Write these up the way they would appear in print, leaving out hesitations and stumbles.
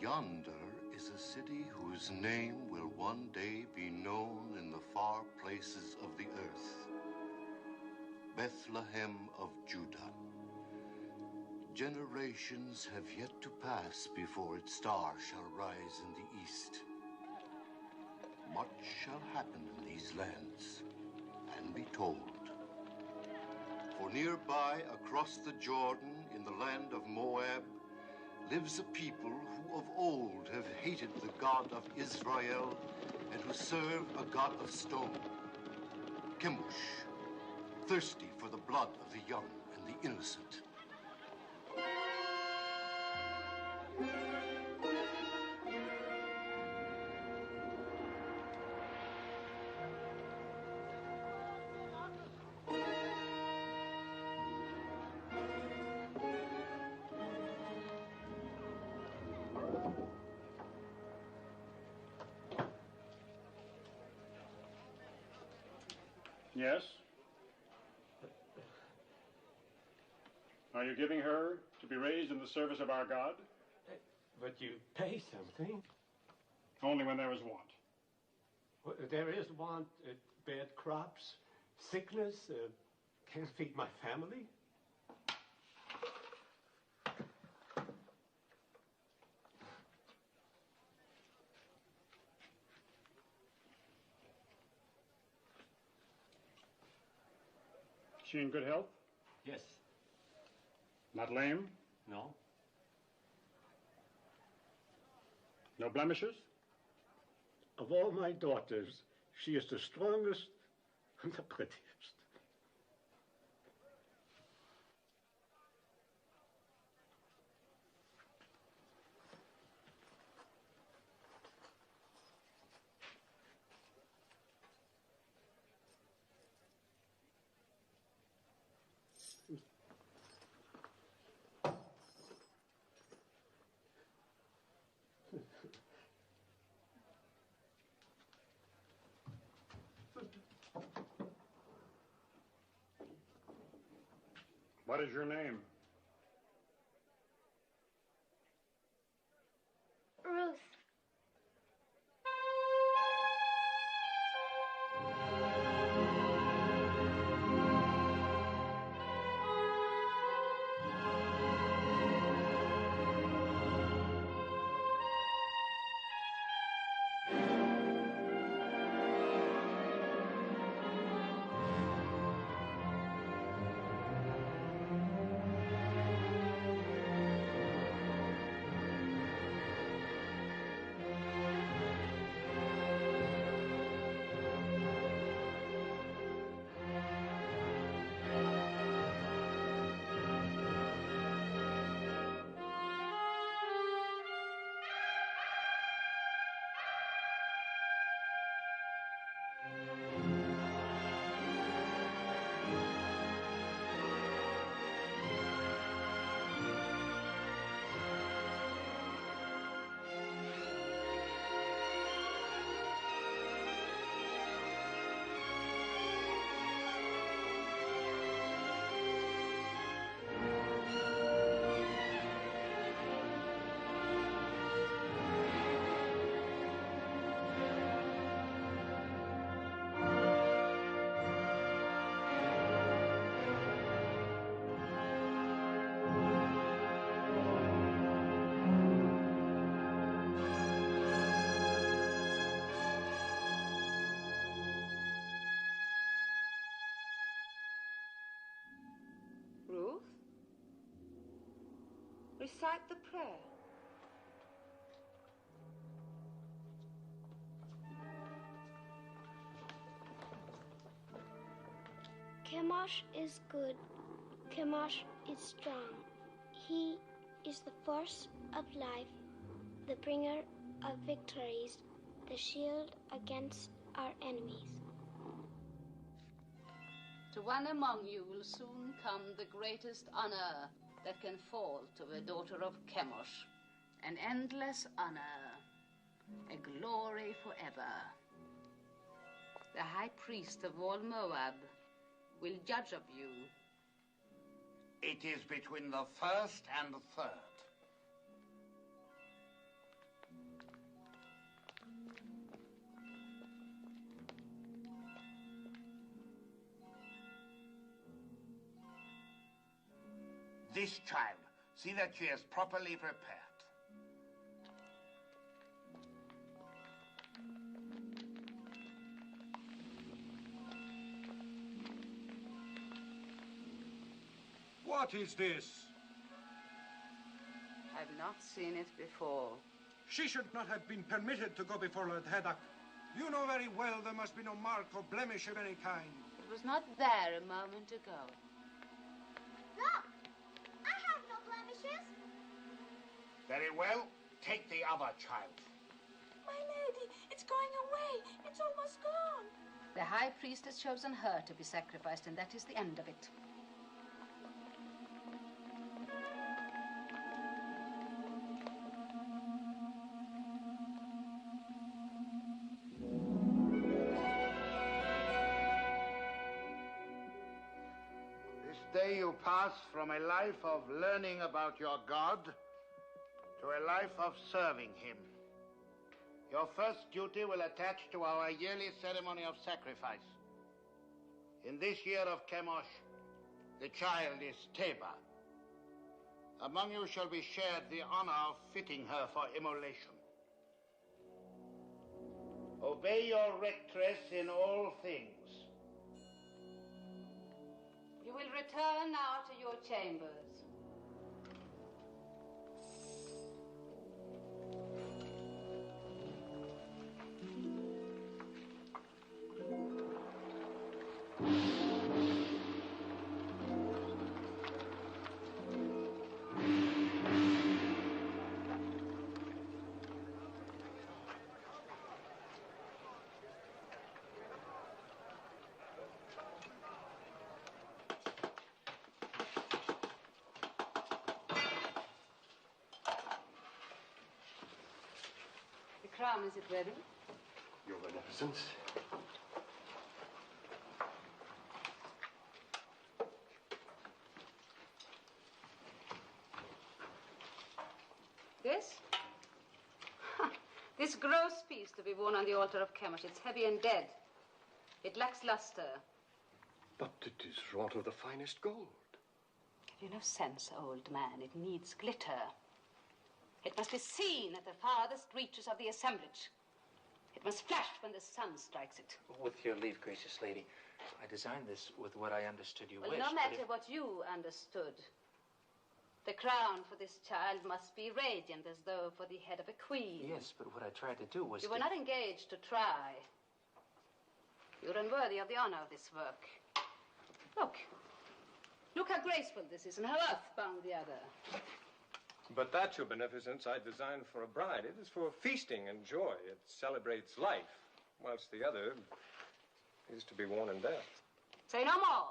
Yonder is a city whose name will one day be known in the far places of the earth. Bethlehem of Judah. Generations have yet to pass before its star shall rise in the east. Much shall happen in these lands and be told. For nearby, across the Jordan, in the land of Moab, lives a people who of old have hated the God of Israel and who serve a God of stone, Chemosh, thirsty for the blood of the young and the innocent. Yes? Are you giving her to be raised in the service of our God? But you pay something. Only when there is want. Well, there is want, bad crops, sickness, can't feed my family. Is she in good health? Yes. Not lame? No. No blemishes? Of all my daughters, she is the strongest and the prettiest. What is your name? Ruth. Ruth, recite the prayer. Chemosh is good. Chemosh is strong. He is the force of life, the bringer of victories, the shield against our enemies. To one among you will soon come the greatest honor that can fall to the daughter of Chemosh. An endless honor, a glory forever. The high priest of all Moab will judge of you. It is between the first and the third. this child. See that she is properly prepared. What is this? I've not seen it before. She should not have been permitted to go before Lord Haddock. You know very well there must be no mark or blemish of any kind. It was not there a moment ago. Look! I have no blemishes. Very well. Take the other child. My lady, it's going away. It's almost gone. The high priest has chosen her to be sacrificed, and that is the end of it. This day you pass from a life of learning about your God to a life of serving him. Your first duty will attach to our yearly ceremony of sacrifice. In this year of Chemosh, the child is Teba. Among you shall be shared the honor of fitting her for immolation. Obey your rectress in all things. You will return now to your chambers. The crown, is it ready? Your Beneficence. This? This gross piece to be worn on the altar of Chemosh. It's heavy and dead. It lacks luster. But it is wrought of the finest gold. Have you no sense, old man? It needs glitter. It must be seen at the farthest reaches of the assemblage. It must flash when the sun strikes it. With your leave, gracious lady, I designed this with what I understood you Well, wished. no matter what you understood. The crown for this child must be radiant, as though for the head of a queen. Yes, but what I tried to do was You were not engaged to try. You're unworthy of the honor of this work. Look. Look how graceful this is and how earthbound the other. But that, Your Beneficence, I designed for a bride. It is for feasting and joy. It celebrates life, whilst the other is to be worn in death. Say no more.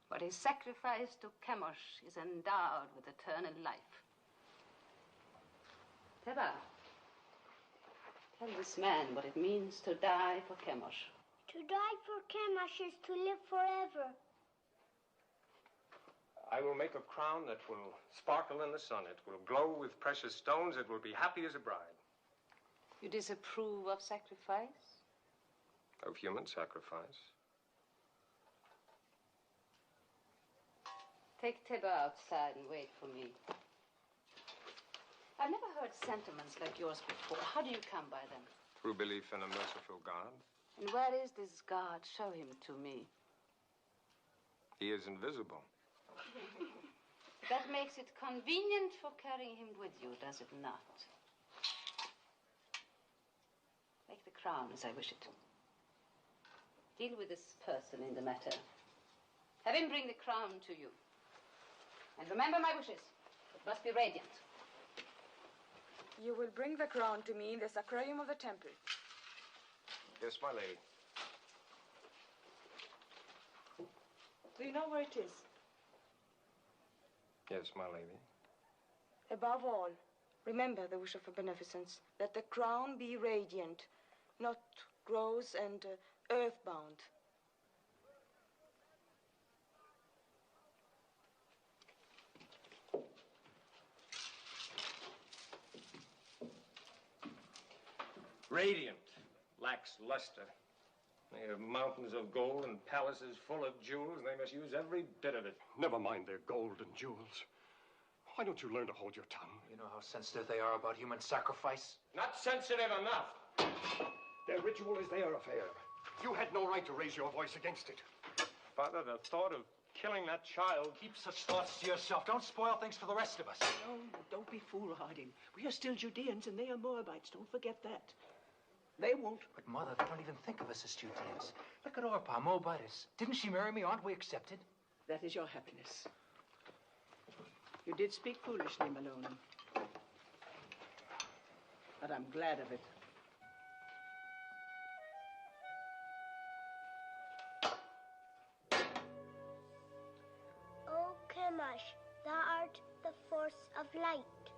What is sacrificed to Chemosh is endowed with eternal life. Teba, tell this man what it means to die for Chemosh. To die for Chemosh is to live forever. I will make a crown that will sparkle in the sun. It will glow with precious stones. It will be happy as a bride. You disapprove of sacrifice? Of human sacrifice. Take Teba outside and wait for me. I've never heard sentiments like yours before. How do you come by them? Through belief in a merciful God. And where is this God? Show him to me. He is invisible. That makes it convenient for carrying him with you, does it not? Make the crown as I wish it. Deal with this person in the matter. Have him bring the crown to you. And remember my wishes. It must be radiant. You will bring the crown to me in the sacrarium of the temple. Yes, my lady. Do you know where it is? Yes, my lady. Above all, remember the wish of a beneficence, that the crown be radiant, not gross and earthbound. Radiant, lacks luster. They have mountains of gold and palaces full of jewels, and they must use every bit of it. Never mind their gold and jewels. Why don't you learn to hold your tongue? You know how sensitive they are about human sacrifice? Not sensitive enough. Their ritual is their affair. You had no right to raise your voice against it. Father, the thought of killing that child... Keep such thoughts to yourself. Don't spoil things for the rest of us. No, don't be foolhardy. We are still Judeans and they are Moabites. Don't forget that. They won't. But, Mother, they don't even think of us as Judeans. Look at Orpah, Moabitess. Didn't she marry me? Aren't we accepted? That is your happiness. You did speak foolishly, Maloney. But I'm glad of it. O Chemosh, thou art the force of light.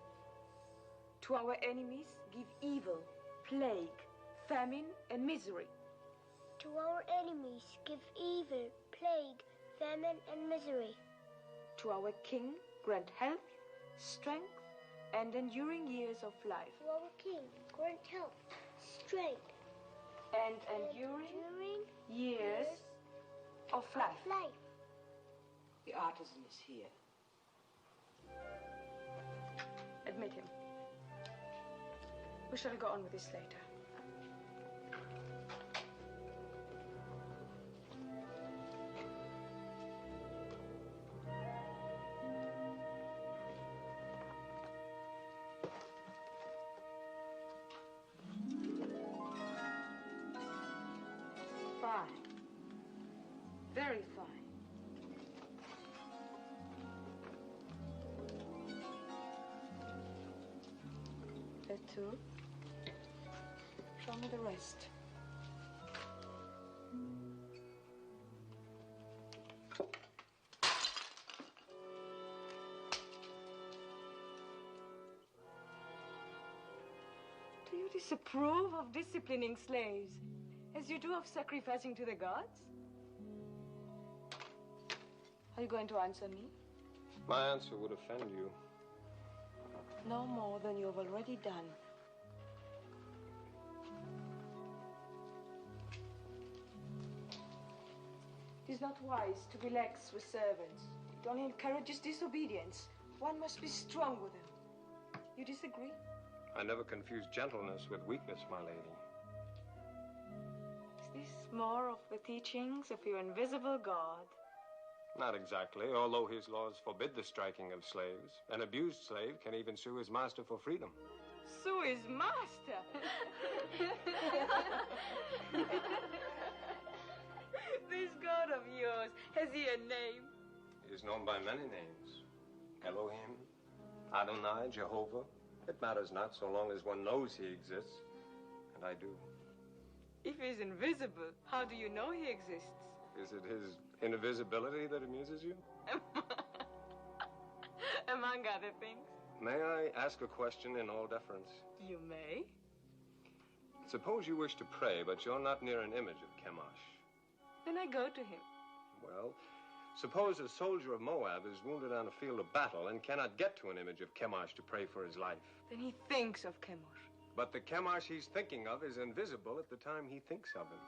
To our enemies, give evil, plague, famine, and misery. To our enemies, give evil, plague, famine, and misery. To our king, grant health, strength, and enduring years of life. To our king, grant health, strength, And enduring years of life. The artisan is here. Admit him. We shall go on with this later. Fine. Very fine. That too. Show me the rest. Do you disapprove of disciplining slaves as you do of sacrificing to the gods? Are you going to answer me? My answer would offend you. No more than you have already done. It is not wise to relax with servants. It only encourages disobedience. One must be strong with them. You disagree? I never confuse gentleness with weakness, my lady. Is this more of the teachings of your invisible God? Not exactly, although his laws forbid the striking of slaves. An abused slave can even sue his master for freedom. Sue his master! This God of yours, has he a name? He is known by many names. Elohim, Adonai, Jehovah. It matters not so long as one knows he exists. And I do. If he's invisible, how do you know he exists? Is it his invisibility that amuses you? Among other things. May I ask a question in all deference? You may. Suppose you wish to pray, but you're not near an image of Chemosh. Then I go to him. Well, suppose a soldier of Moab is wounded on a field of battle and cannot get to an image of Chemosh to pray for his life. Then he thinks of Chemosh. But the Chemosh he's thinking of is invisible at the time he thinks of him.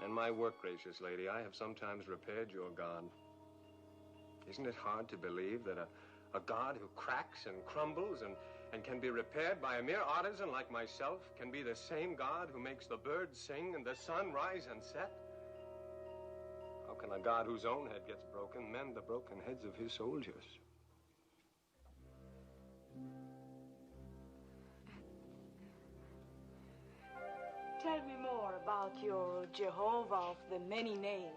In my work, gracious lady, I have sometimes repaired your God. Isn't it hard to believe that a God who cracks and crumbles and can be repaired by a mere artisan like myself can be the same God who makes the birds sing and the sun rise and set? How can a God whose own head gets broken mend the broken heads of his soldiers? Tell me more about your Jehovah of the many names.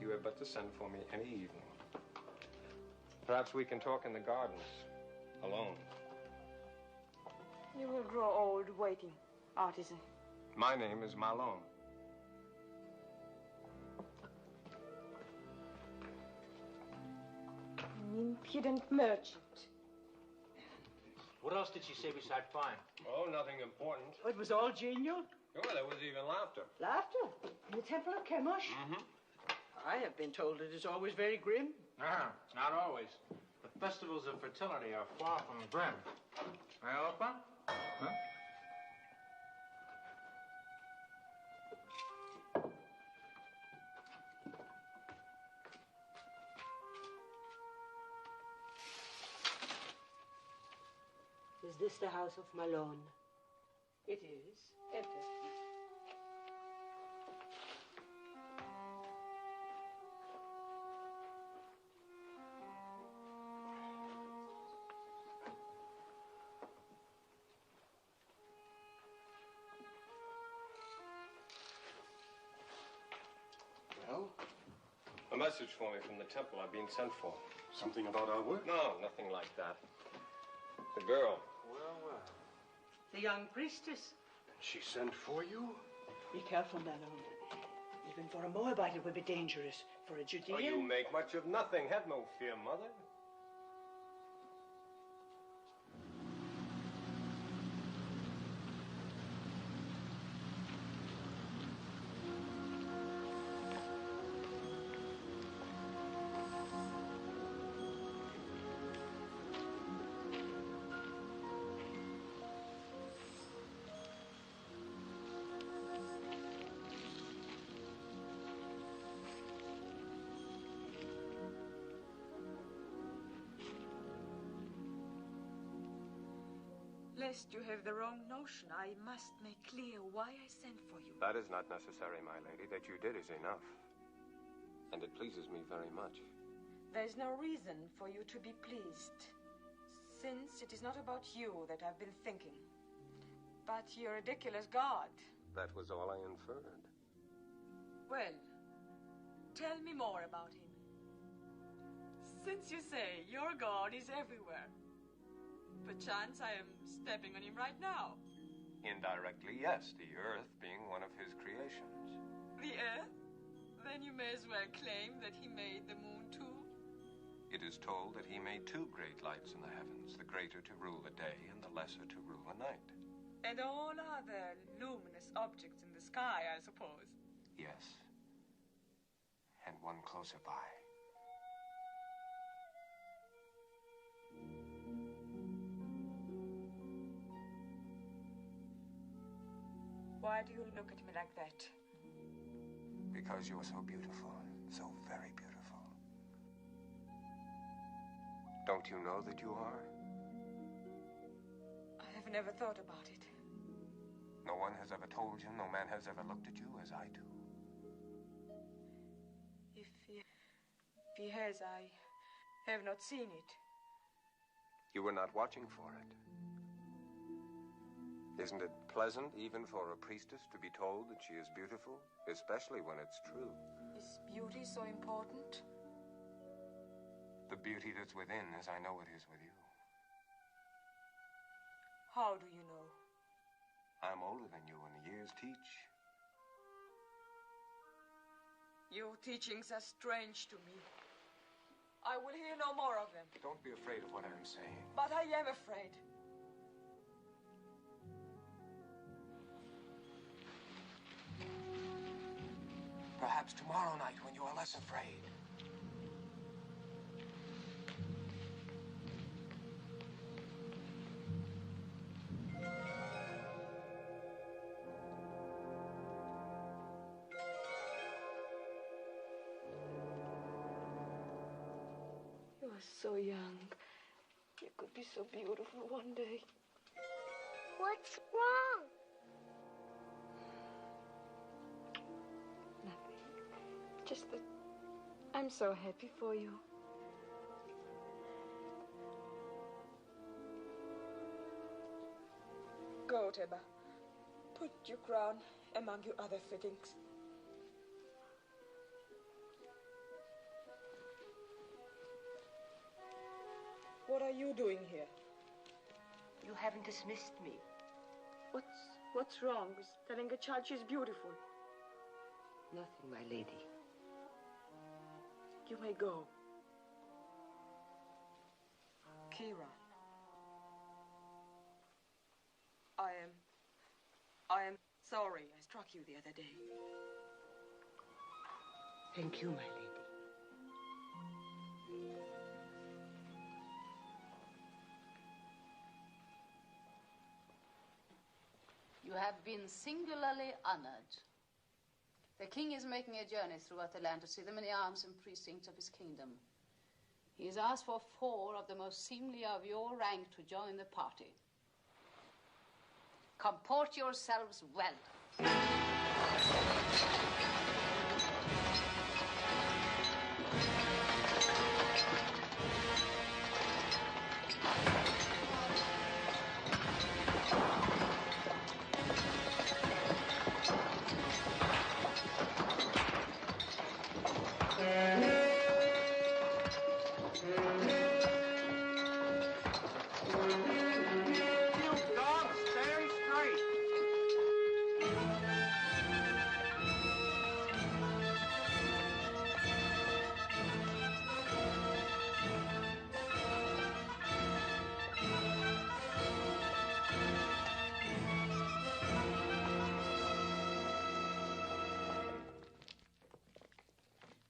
You have but to send for me any evening. Perhaps we can talk in the gardens, alone. You will grow old waiting, artisan. My name is Malone. An impudent merchant. What else did she say beside fine? Oh, nothing important. It was all genial. Oh, there was even laughter. Laughter in the temple of Chemosh. Mm-hmm. I have been told it is always very grim. Not always. The festivals of fertility are far from grim. Opa? Huh? Is this the house of Malone? It is. Enter. Well? A message for me from the temple. I've been sent for. Something about our work? No, nothing like that. The girl. Well, well. The young priestess. She sent for you? Be careful, Malone. Even for a Moabite, it would be dangerous. For a Judean... Oh, you make much of nothing. Have no fear, Mother. Lest you have the wrong notion, I must make clear why I sent for you. That is not necessary, my lady. That you did is enough. And it pleases me very much. There's no reason for you to be pleased, since it is not about you that I've been thinking, but your ridiculous God. That was all I inferred. Well, tell me more about him. Since you say your God is everywhere, perchance I am stepping on him right now. Indirectly, yes, the earth being one of his creations. The earth? Then you may as well claim that he made the moon too. It is told that he made two great lights in the heavens, the greater to rule the day and the lesser to rule the night. And all other luminous objects in the sky, I suppose. Yes. And one closer by. Why do you look at me like that? Because you are so beautiful, so very beautiful. Don't you know that you are? I have never thought about it. No one has ever told you, no man has ever looked at you as I do. If he has, I have not seen it. You were not watching for it. Isn't it pleasant, even for a priestess, to be told that she is beautiful, especially when it's true? Is beauty so important? The beauty that's within, as I know it is with you. How do you know? I'm older than you, and the years teach. Your teachings are strange to me. I will hear no more of them. Don't be afraid of what I'm saying. But I am afraid. Perhaps tomorrow night when you are less afraid. You are so young. You could be so beautiful one day. What's wrong? Nothing. Just that I'm so happy for you. Go, Teba. Put your crown among your other fittings. What are you doing here? You haven't dismissed me. What's wrong with telling a child she's beautiful? Nothing, my lady. You may go. Kira. I am sorry I struck you the other day. Thank you, my lady. You have been singularly honored. The king is making a journey throughout the land to see the many arms and precincts of his kingdom. He has asked for 4 of the most seemly of your rank to join the party. Comport yourselves well.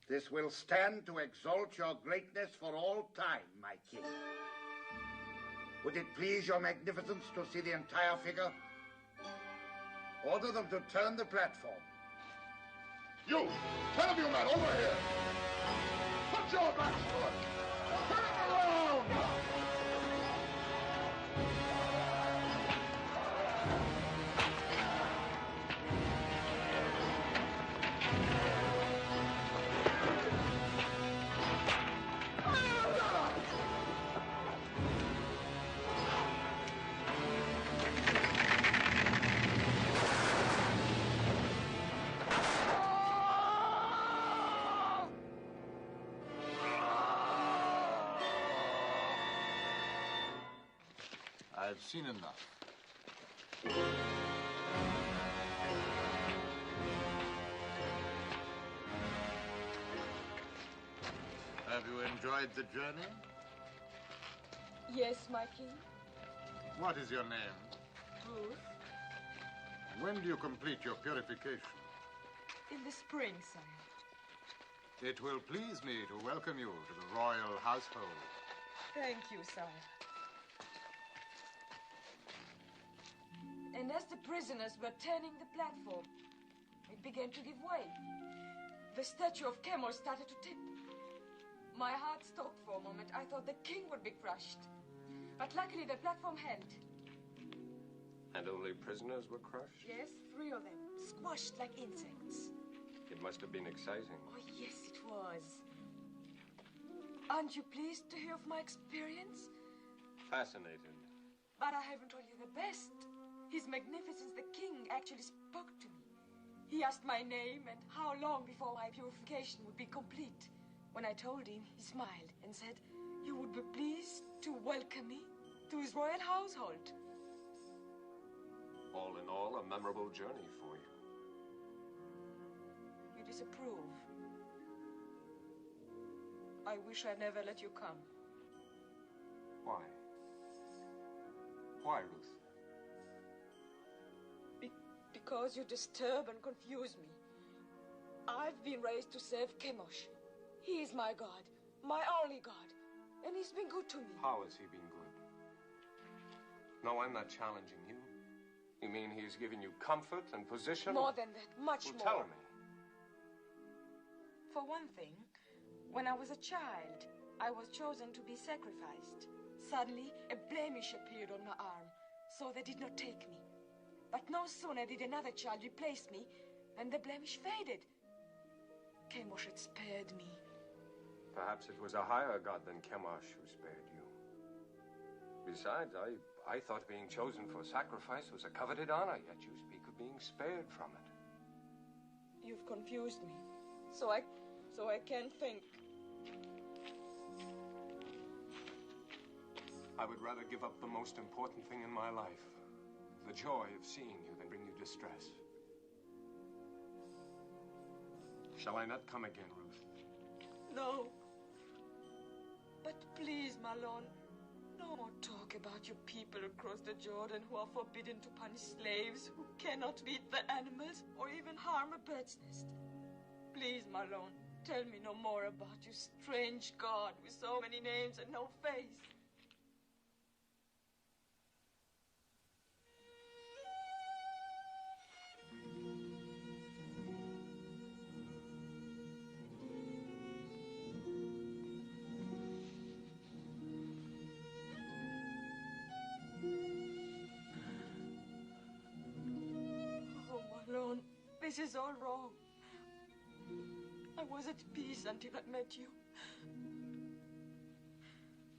This will stand to exalt your greatness for all time, my king. Would it please your magnificence to see the entire figure? Order them to turn the platform. You, 10 of you men, over here! Put your backs to it! Turn it around! I've seen enough. Have you enjoyed the journey? Yes, my king. What is your name? Ruth. When do you complete your purification? In the spring, sire. It will please me to welcome you to the royal household. Thank you, sire. And as the prisoners were turning the platform, it began to give way. The statue of Chemosh started to tip. My heart stopped for a moment. I thought the king would be crushed. But luckily the platform held. And only prisoners were crushed? Yes, 3 of them, squashed like insects. It must have been exciting. Oh, yes, it was. Aren't you pleased to hear of my experience? Fascinated. But I haven't told you the best. His Magnificence the King actually spoke to me. He asked my name and how long before my purification would be complete. When I told him, he smiled and said, "You would be pleased to welcome me to his royal household." All in all, a memorable journey for you. You disapprove. I wish I'd never let you come. Why? Why, Ruth? Because you disturb and confuse me. I've been raised to serve Chemosh. He is my God, my only God, and he's been good to me. How has he been good? No, I'm not challenging you. You mean he's given you comfort and position? More than that, much Well, more. tell me. For one thing, when I was a child, I was chosen to be sacrificed. Suddenly, a blemish appeared on my arm, so they did not take me. But no sooner did another child replace me than the blemish faded. Chemosh had spared me. Perhaps it was a higher god than Chemosh who spared you. Besides, I thought being chosen for sacrifice was a coveted honor, yet you speak of being spared from it. You've confused me, so I can't think. I would rather give up the most important thing in my life, the joy of seeing you, than bring you distress. Shall I not come again, Ruth? No. But please, Malone, no more talk about your people across the Jordan who are forbidden to punish slaves, who cannot feed the animals or even harm a bird's nest. Please, Malone, tell me no more about your strange God with so many names and no face. This is all wrong. I was at peace until I met you.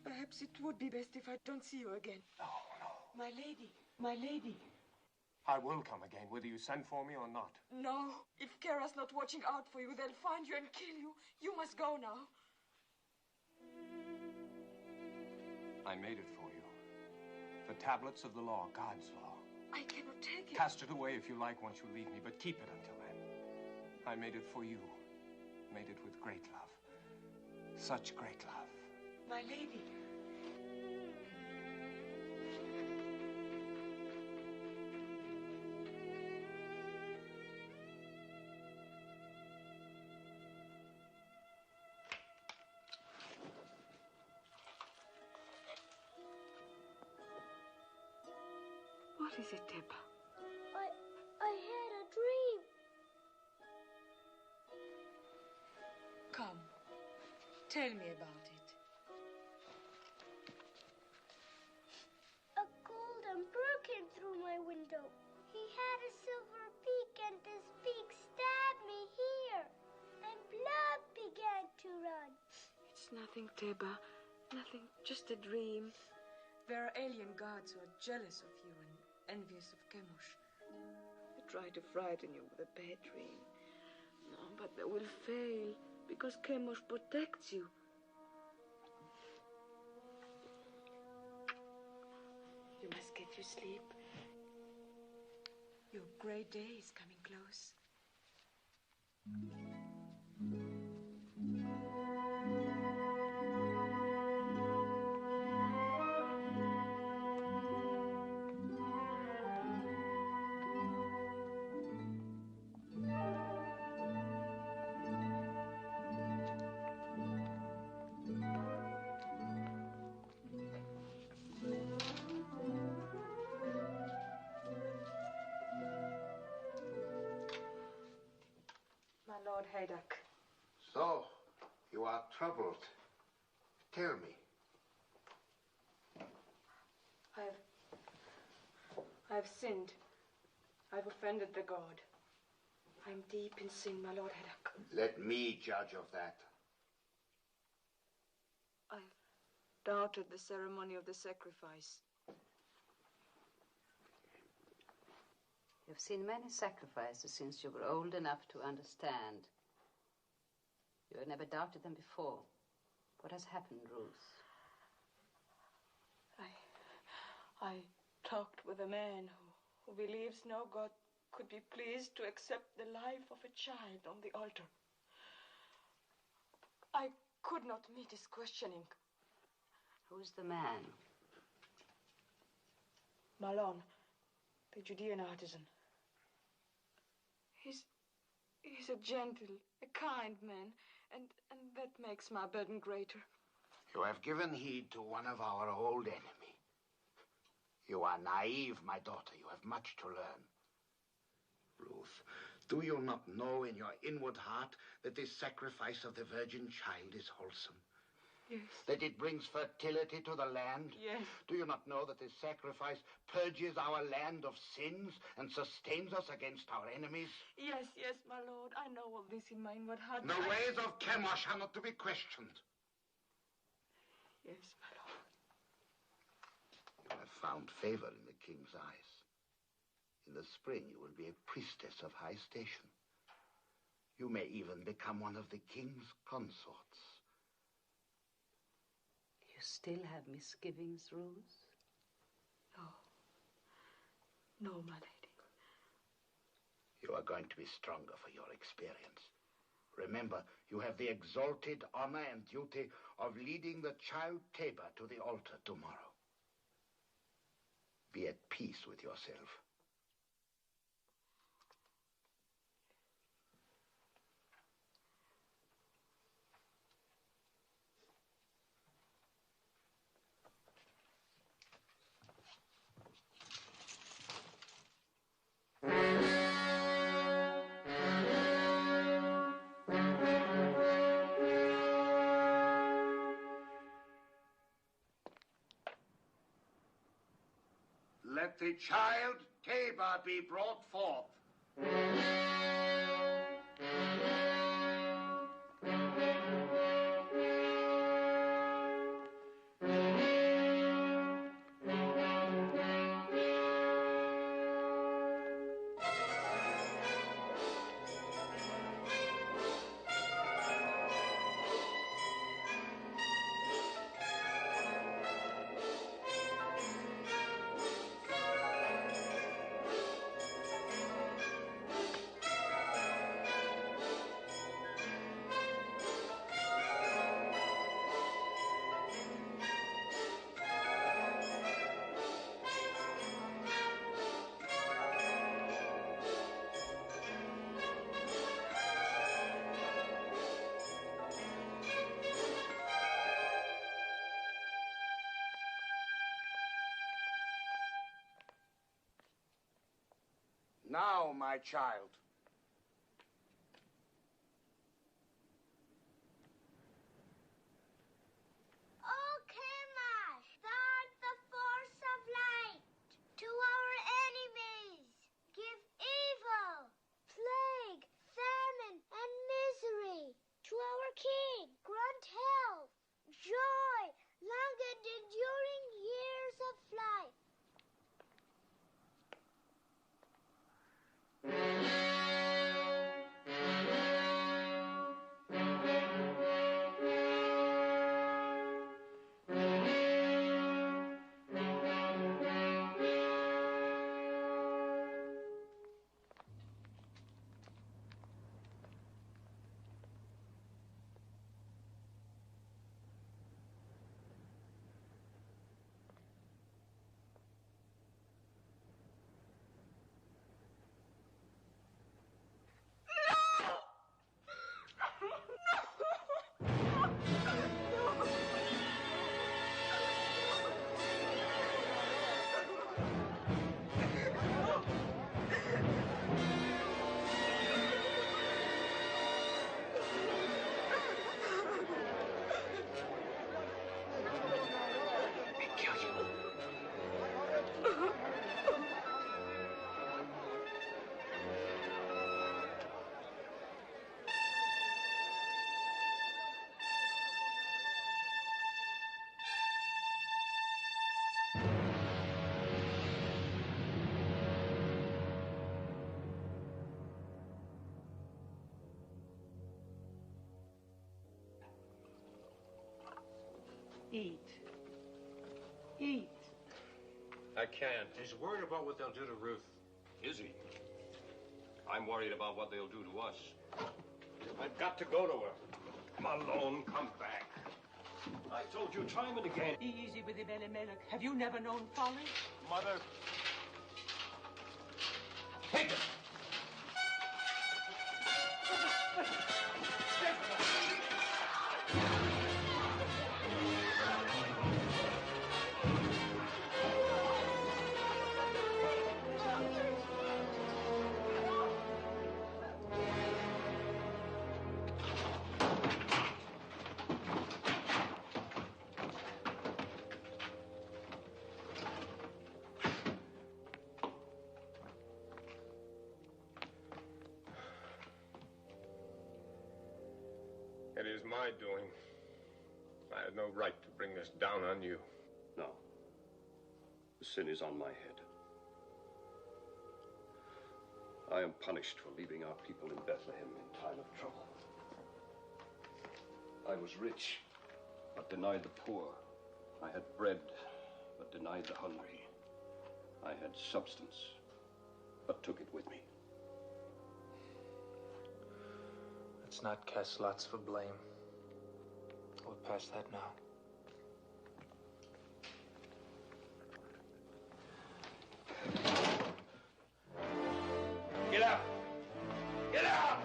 Perhaps it would be best if I don't see you again. No. My lady. I will come again, whether you send for me or not. No, if Kara's not watching out for you, they'll find you and kill you. You must go now. I made it for you. The tablets of the law, God's law. I cannot take it. Cast it away if you like once you leave me, but keep it until then. I made it for you. Made it with great love. Such great love. My lady. What is it, Teba? I had a dream. Come, tell me about it. A golden bird came through my window. He had a silver beak, and this beak stabbed me here. And blood began to run. It's nothing, Teba. Nothing, just a dream. There are alien gods who are jealous of you and envious of Chemosh. They try to frighten you with a bad dream. No, but they will fail, because Chemosh protects you. You must get your sleep. Your great day is coming close. My Lord Haydock. So, you are troubled. Tell me. I've sinned. I've offended the god. I'm deep in sin, my Lord Haydock. Let me judge of that. I've doubted the ceremony of the sacrifice. You've seen many sacrifices since you were old enough to understand. You had never doubted them before. What has happened, Ruth? I talked with a man who believes no God could be pleased to accept the life of a child on the altar. I could not meet his questioning. Who's the man? Malon, the Judean artisan. He's a gentle, a kind man, and that makes my burden greater. You have given heed to one of our old enemy. You are naive, my daughter. You have much to learn. Ruth, do you not know in your inward heart that this sacrifice of the virgin child is wholesome? Yes. That it brings fertility to the land? Yes. Do you not know that this sacrifice purges our land of sins and sustains us against our enemies? Yes, my Lord. I know all this in my inward heart. The ways of Chemosh are not to be questioned. Yes, my Lord. You have found favor in the king's eyes. In the spring, you will be a priestess of high station. You may even become one of the king's consorts. You still have misgivings, Ruth? No, my lady. You are going to be stronger for your experience. Remember, you have the exalted honor and duty of leading the child Teba to the altar tomorrow. Be at peace with yourself. Let the child Teba be brought forth. Now, my child. Oh, Kemash, start the force of light to our enemies. Give evil, plague, famine, and misery to our king. Grant health, joy, long and enduring years of life. Eat. Eat. I can't. He's worried about what they'll do to Ruth. Is he? I'm worried about what they'll do to us. I've got to go to her. Malone, come back. I told you time and again. Easy with him, Elimelech. Have you never known folly? Mother. Take it! It is my doing. I had no right to bring this down on you. No. The sin is on my head. I am punished for leaving our people in Bethlehem in time of trouble. I was rich, but denied the poor. I had bread, but denied the hungry. I had substance, but took it with me. Let's not cast lots for blame. We're past that now. Get out! Get out!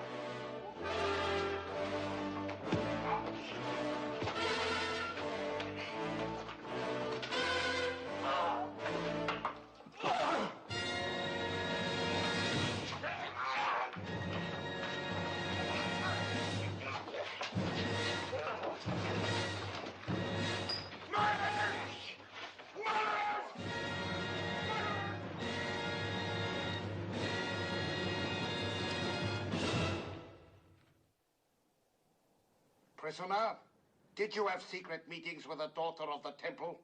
Prisoner, did you have secret meetings with a daughter of the temple?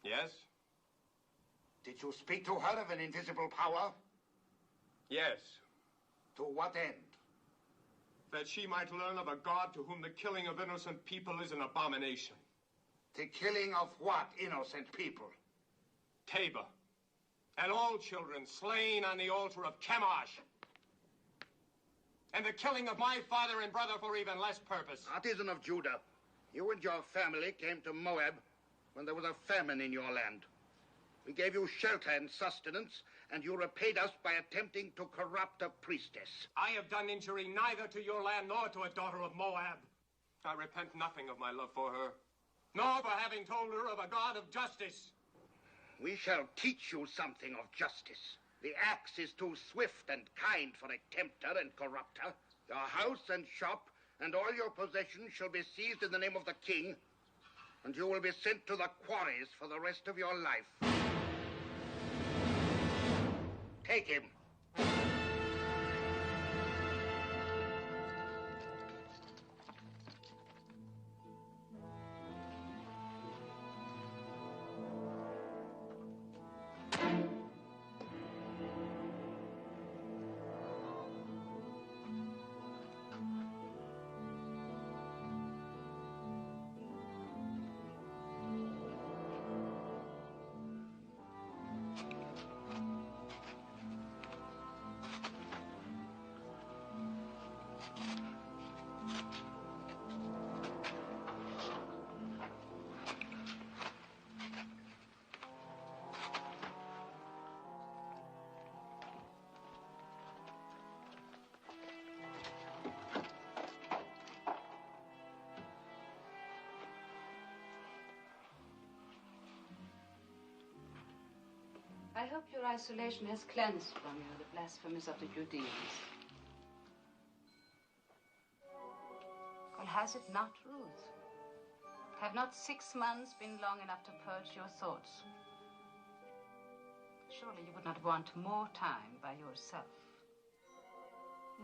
Yes? Did you speak to her of an invisible power? Yes. To what end? That she might learn of a God to whom the killing of innocent people is an abomination. The killing of what innocent people? Tabor. And all children slain on the altar of Chemosh. And the killing of my father and brother for even less purpose. Artisan of Judah, you and your family came to Moab when there was a famine in your land. We gave you shelter and sustenance, and you repaid us by attempting to corrupt a priestess. I have done injury neither to your land nor to a daughter of Moab. I repent nothing of my love for her, nor for having told her of a God of justice. We shall teach you something of justice. The axe is too swift and kind for a tempter and corrupter. Your house and shop and all your possessions shall be seized in the name of the king, and you will be sent to the quarries for the rest of your life. Take him. I hope your isolation has cleansed from you the blasphemies of the Judeans. Well, has it not, Ruth? Have not 6 months been long enough to purge your thoughts? Surely you would not want more time by yourself.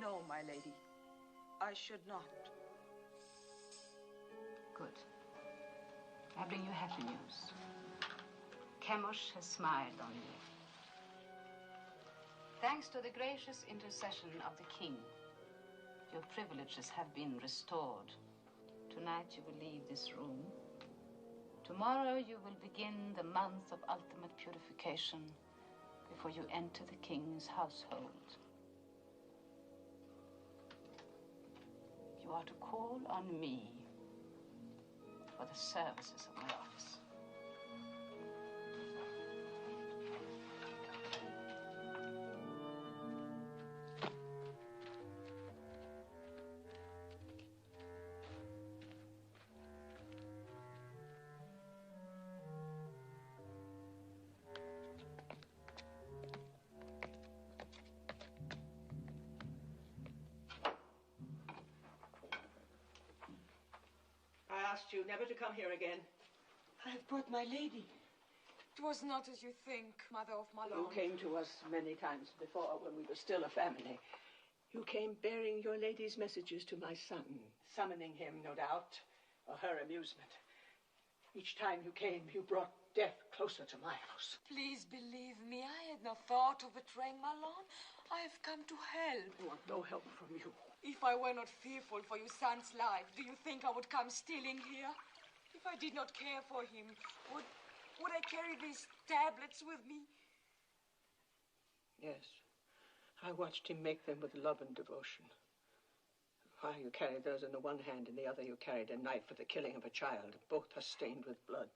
No, my lady. I should not. Good. I bring you happy news. Chemosh has smiled on you. Thanks to the gracious intercession of the king, your privileges have been restored. Tonight you will leave this room. Tomorrow you will begin the month of ultimate purification before you enter the king's household. You are to call on me for the services of my office. I asked you never to come here again. I've brought my lady. It was not as you think, Mother of Malone. You came to us many times before when we were still a family. You came bearing your lady's messages to my son, summoning him, no doubt, for her amusement. Each time you came, you brought death closer to my house. Please believe me, I had no thought of betraying Malone. I have come to help. I want no help from you. If I were not fearful for your son's life, do you think I would come stealing here? If I did not care for him, would I carry these tablets with me? Yes. I watched him make them with love and devotion. While you carried those in the one hand, in the other you carried a knife for the killing of a child. Both are stained with blood.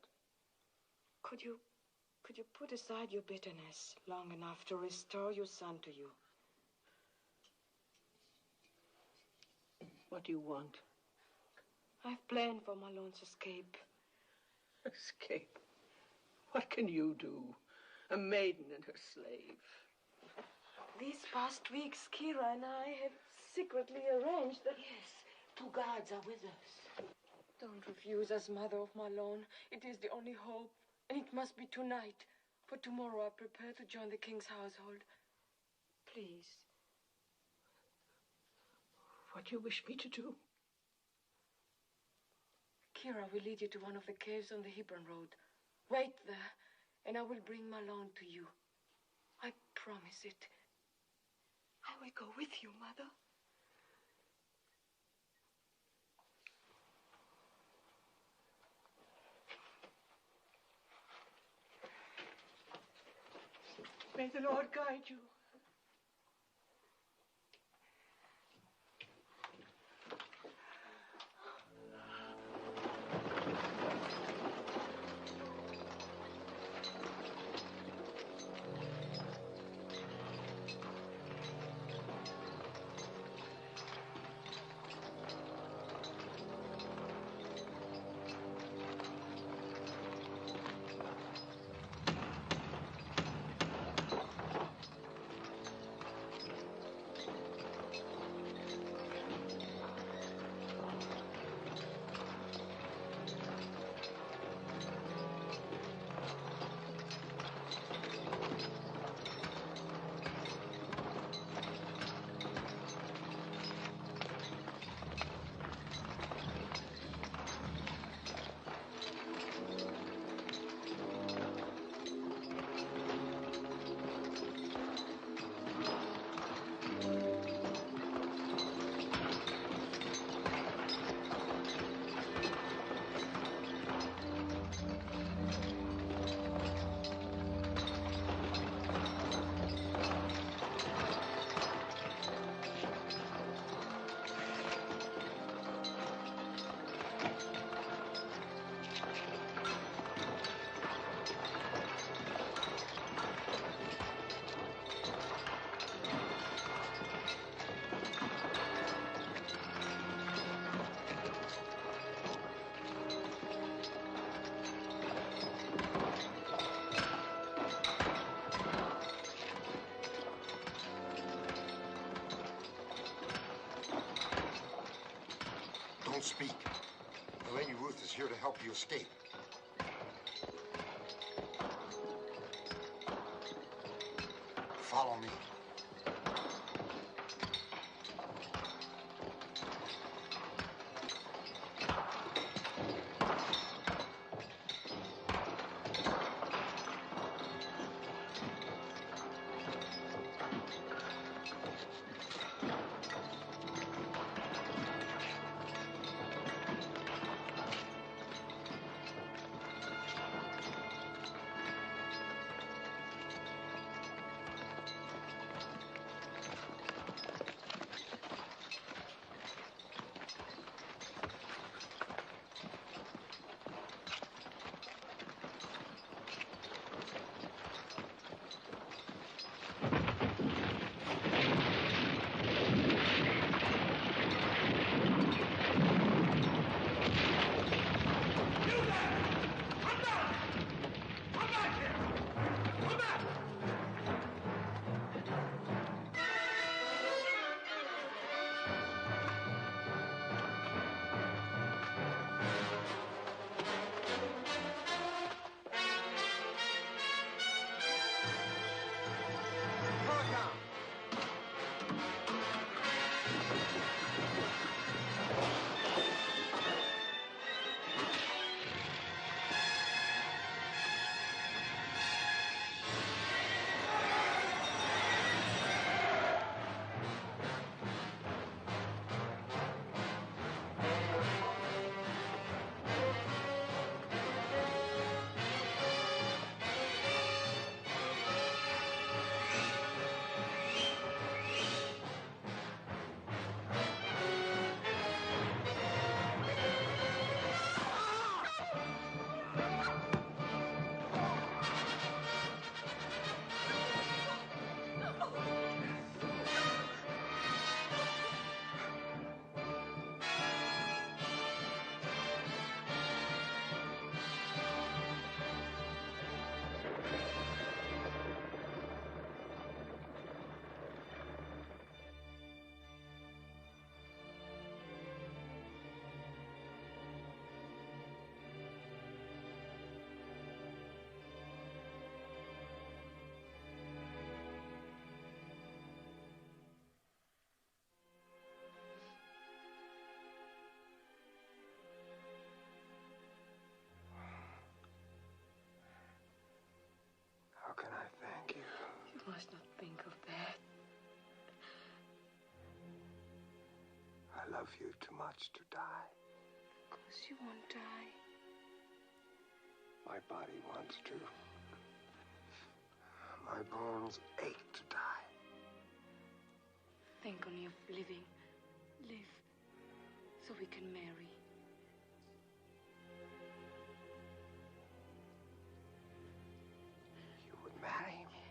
Could you put aside your bitterness long enough to restore your son to you? What do you want? I've planned for Malone's escape. Escape? What can you do? A maiden and her slave. These past weeks, Kira and I have secretly arranged that... Yes, 2 guards are with us. Don't refuse us, Mother of Malone. It is the only hope, and it must be tonight. For tomorrow I prepare to join the king's household. Please, what you wish me to do. Kira will lead you to one of the caves on the Hebron Road. Wait there, and I will bring Malone to you. I promise it. I will go with you, Mother. May the Lord guide you. Don't speak. The Lady Ruth is here to help you escape. Follow me. love you too much to die. Of course you won't die. My body wants to. My bones ache to die. Think only of living. Live so we can marry. You would marry me?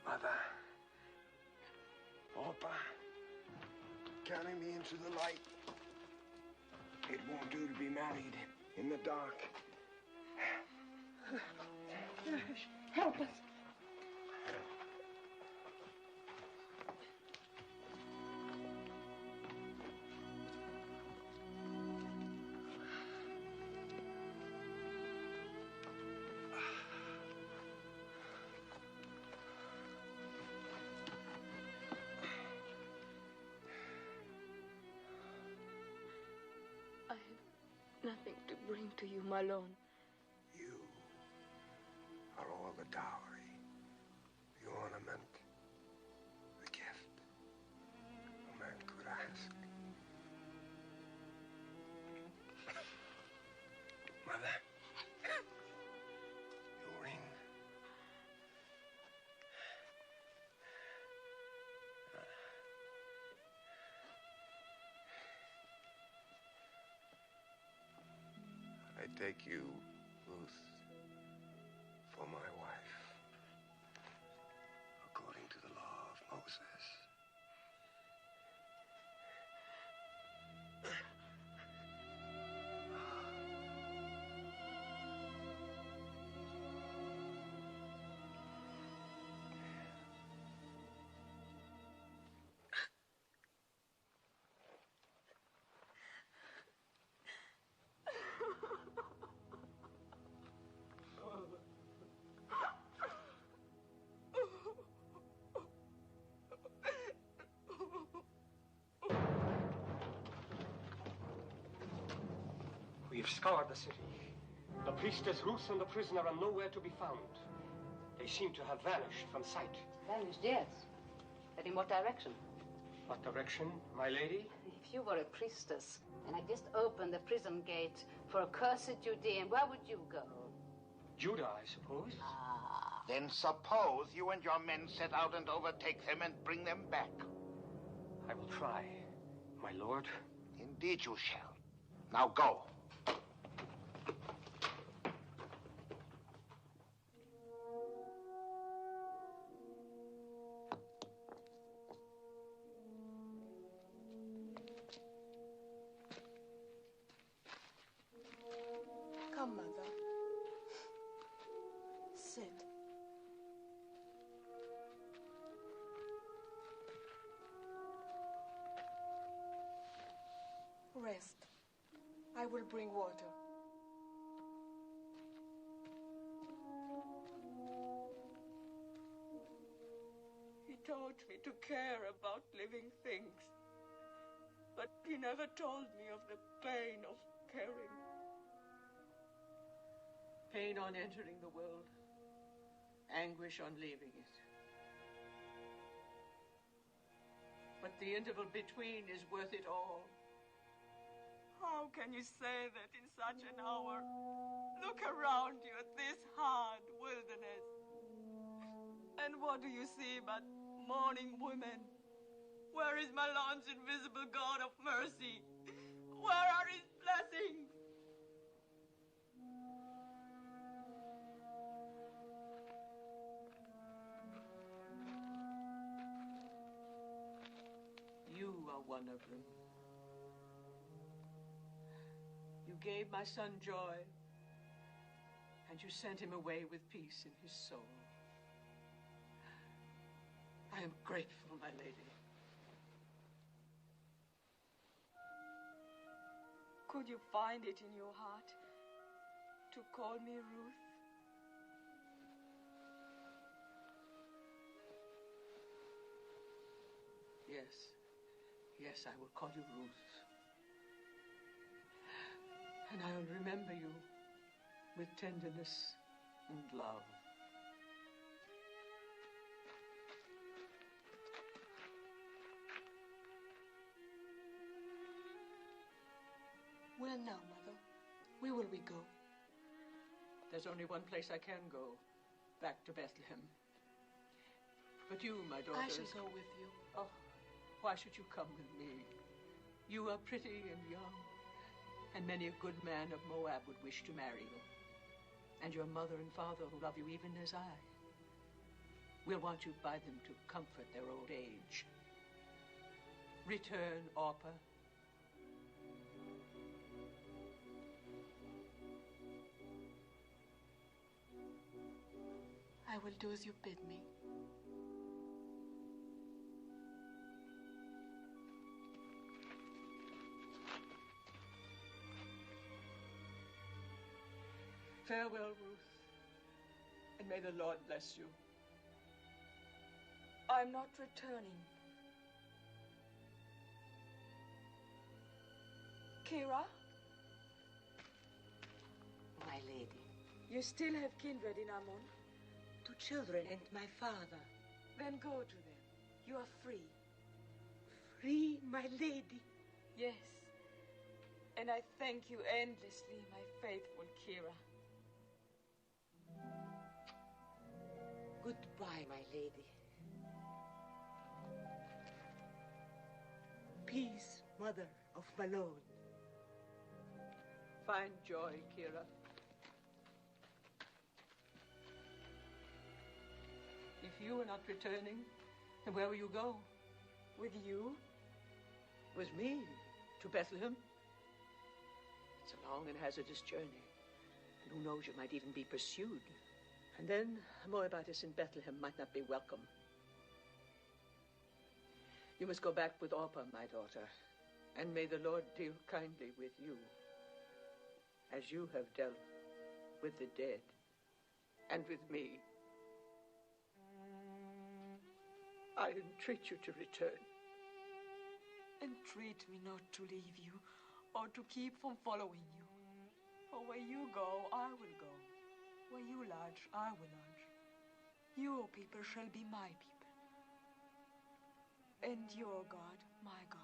Mother. Papa. Carry me into the light. It won't do to be married in the dark. Help us. I have nothing to bring to you, Malone. You are all the dowry, the ornament, the gift a man could ask. Mother, your ring. I take you, Ruth, for my wife, according to the law of Moses. We have scoured the city. The priestess Ruth and the prisoner are nowhere to be found. They seem to have vanished from sight. Vanished, yes. But in what direction? What direction, my lady? If you were a priestess and I just opened the prison gate for a cursed Judean, where would you go? Judah, I suppose. Then suppose you and your men set out and overtake them and bring them back. I will try, my lord. Indeed you shall. Now go. Come, Mother. Sit. Rest. I will bring water. He taught me to care about living things, but he never told me of the pain of caring. Pain on entering the world, anguish on leaving it. But the interval between is worth it all. How can you say that in such an hour? Look around you at this hard wilderness. And what do you see but mourning women? Where is Malone's invisible God of mercy? Where are his blessings? You are one of them. You gave my son joy, and you sent him away with peace in his soul. I am grateful, my lady. Could you find it in your heart to call me Ruth? Yes. Yes, I will call you Ruth. And I'll remember you with tenderness and love. Well, now, Mother, where will we go? There's only one place I can go, back to Bethlehem. But you, my daughter... I shall go with you. Oh, why should you come with me? You are pretty and young, and many a good man of Moab would wish to marry you. And your mother and father who love you even as I will want you by them to comfort their old age. Return, Orpah. I will do as you bid me. Farewell, Ruth, and may the Lord bless you. I'm not returning. Kira? My lady. You still have kindred in Ammon? 2 children and my father. Then go to them. You are free. Free, my lady? Yes. And I thank you endlessly, my faithful Kira. Goodbye, my lady. Peace, mother of Malone. Find joy, Kira. If you are not returning, then where will you go? With you? With me? To Bethlehem? It's a long and hazardous journey. And who knows, you might even be pursued. And then a Moabitess in Bethlehem might not be welcome. You must go back with Orpah, my daughter. And may the Lord deal kindly with you, as you have dealt with the dead and with me. I entreat you to return. Entreat me not to leave you, or to keep from following you. For where you go, I will go. Where you lodge, I will lodge. Your people shall be my people, and your God, my God.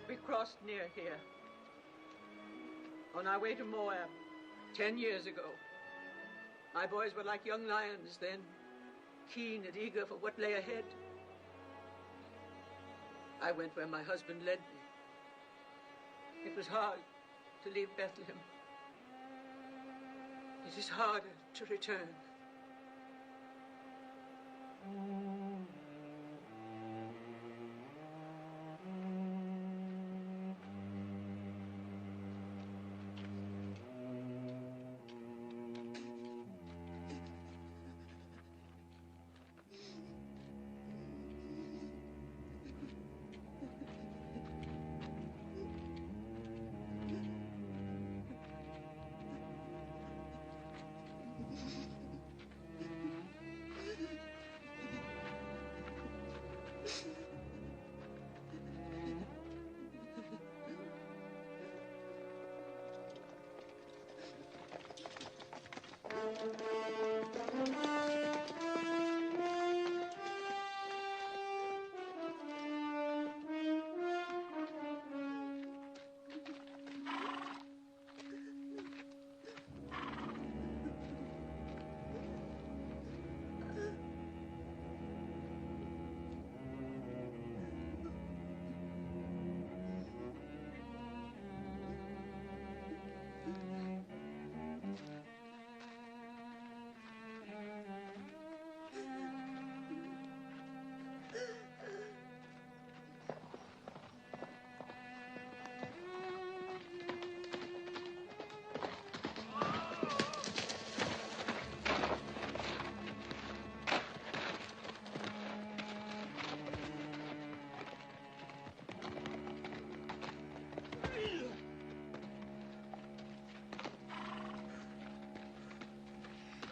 We crossed near here, on our way to Moab, 10 years ago. My boys were like young lions then, keen and eager for what lay ahead. I went where my husband led me. It was hard to leave Bethlehem. It is harder to return.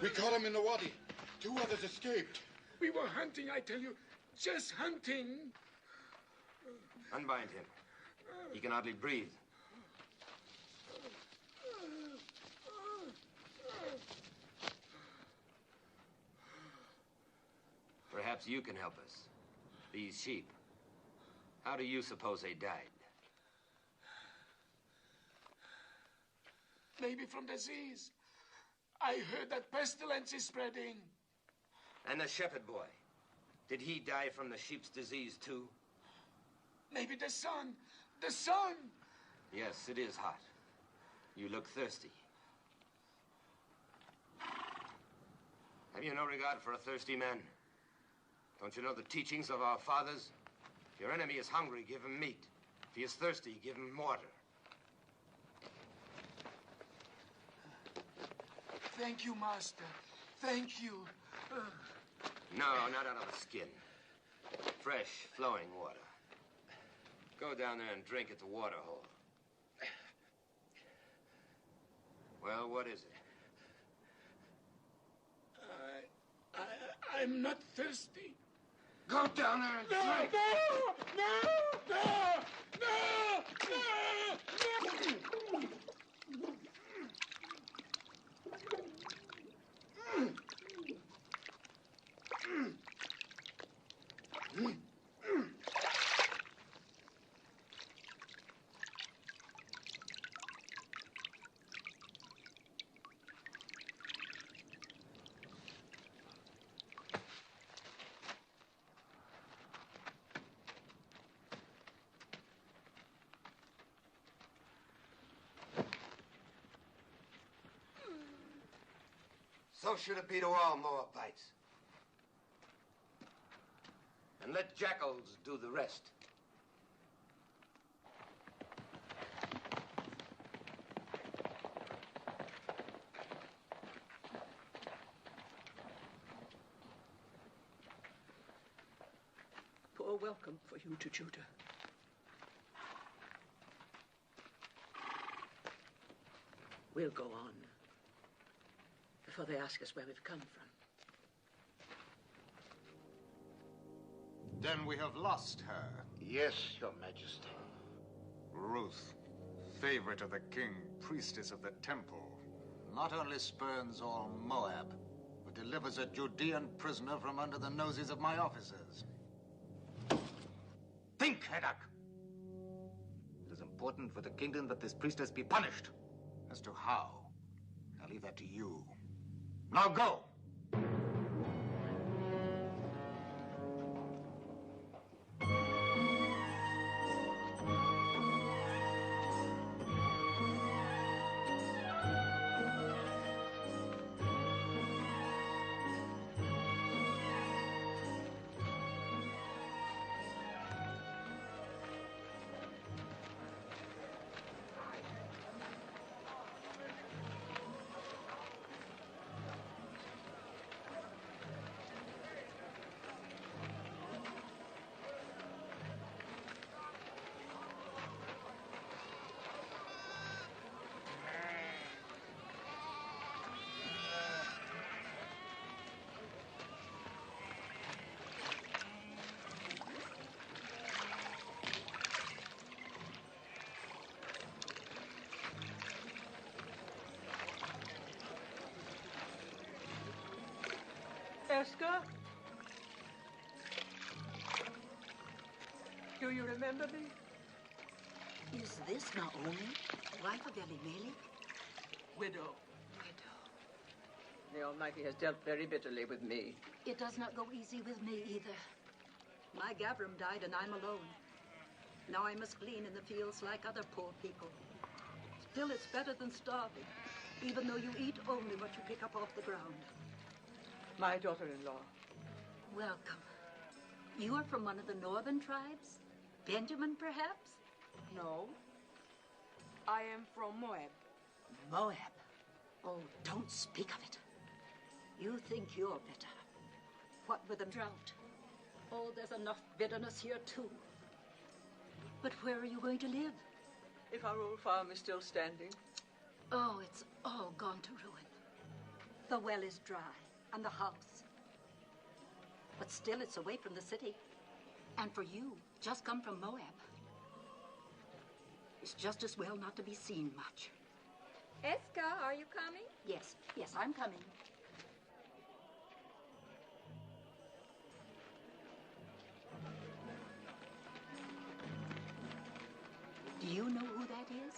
We caught him in the wadi. 2 others escaped. We were hunting, I tell you. Just hunting. Unbind him. He can hardly breathe. Perhaps you can help us. These sheep. How do you suppose they died? Maybe from disease. I heard that pestilence is spreading. And the shepherd boy. Did he die from the sheep's disease, too? Maybe the sun. The sun! Yes, it is hot. You look thirsty. Have you no regard for a thirsty man? Don't you know the teachings of our fathers? If your enemy is hungry, give him meat. If he is thirsty, give him water. Thank you, Master. Thank you. No, not out of the skin. Fresh, flowing water. Go down there and drink at the water hole. Well, what is it? I'm not thirsty. Go down there and drink. So should it be to all Moabites. And let jackals do the rest. Poor welcome for you to Judah. We'll go on before they ask us where we've come from. Then we have lost her. Yes, Your Majesty. Ruth, favorite of the king, priestess of the temple, not only spurns all Moab, but delivers a Judean prisoner from under the noses of my officers. Think, Heddak! It is important for the kingdom that this priestess be punished. As to how, I'll leave that to you. Now go! Esther? Do you remember me? Is this Naomi, wife of Elimelech? Widow. The Almighty has dealt very bitterly with me. It does not go easy with me either. My Gavram died and I'm alone. Now I must glean in the fields like other poor people. Still, it's better than starving, even though you eat only what you pick up off the ground. My daughter-in-law. Welcome. You are from one of the northern tribes? Benjamin, perhaps? No. I am from Moab. Moab? Oh, don't speak of it. You think you're better. What with the drought? Oh, there's enough bitterness here, too. But where are you going to live? If our old farm is still standing. Oh, it's all gone to ruin. The well is dry, and the house. But still, it's away from the city. And for you, just come from Moab, it's just as well not to be seen much. Eska, are you coming? Yes, yes, I'm coming. Do you know who that is?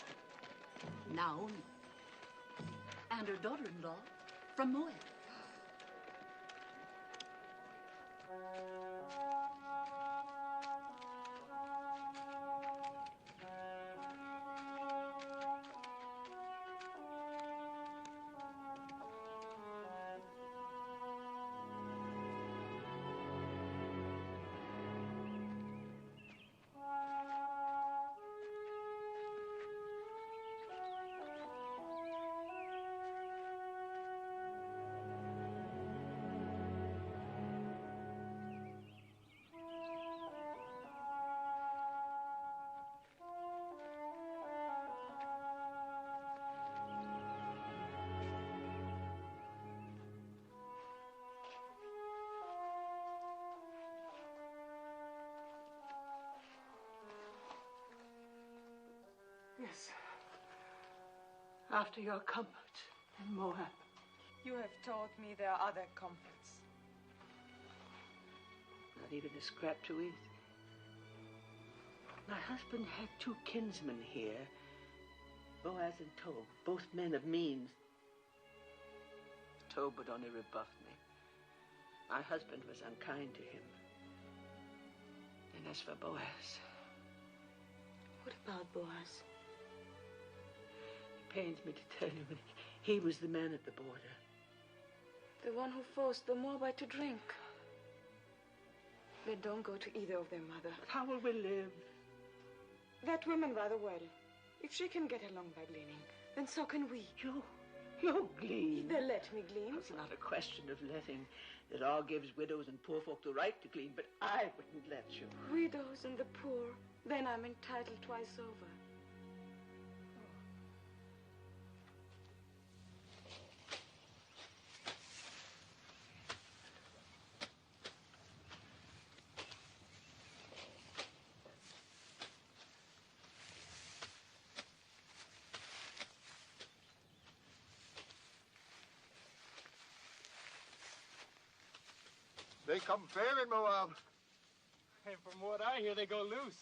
Naomi. And her daughter-in-law from Moab. Yes. After your comfort in Moab. You have told me there are other comforts. Not even a scrap to eat. My husband had 2 kinsmen here, Boaz and Tob, both men of means. Tob would only rebuff me. My husband was unkind to him. And as for Boaz... What about Boaz? It pains me to tell you, but he was the man at the border. The one who forced the Moabite to drink. Then don't go to either of them, Mother. But how will we live? That woman rather well. If she can get along by gleaning, then so can we. You glean. They'll let me glean. It's not a question of letting. The law gives widows and poor folk the right to glean, but I wouldn't let you. Widows and the poor. Then I'm entitled twice over. They come fair in Moab. And from what I hear, they go loose.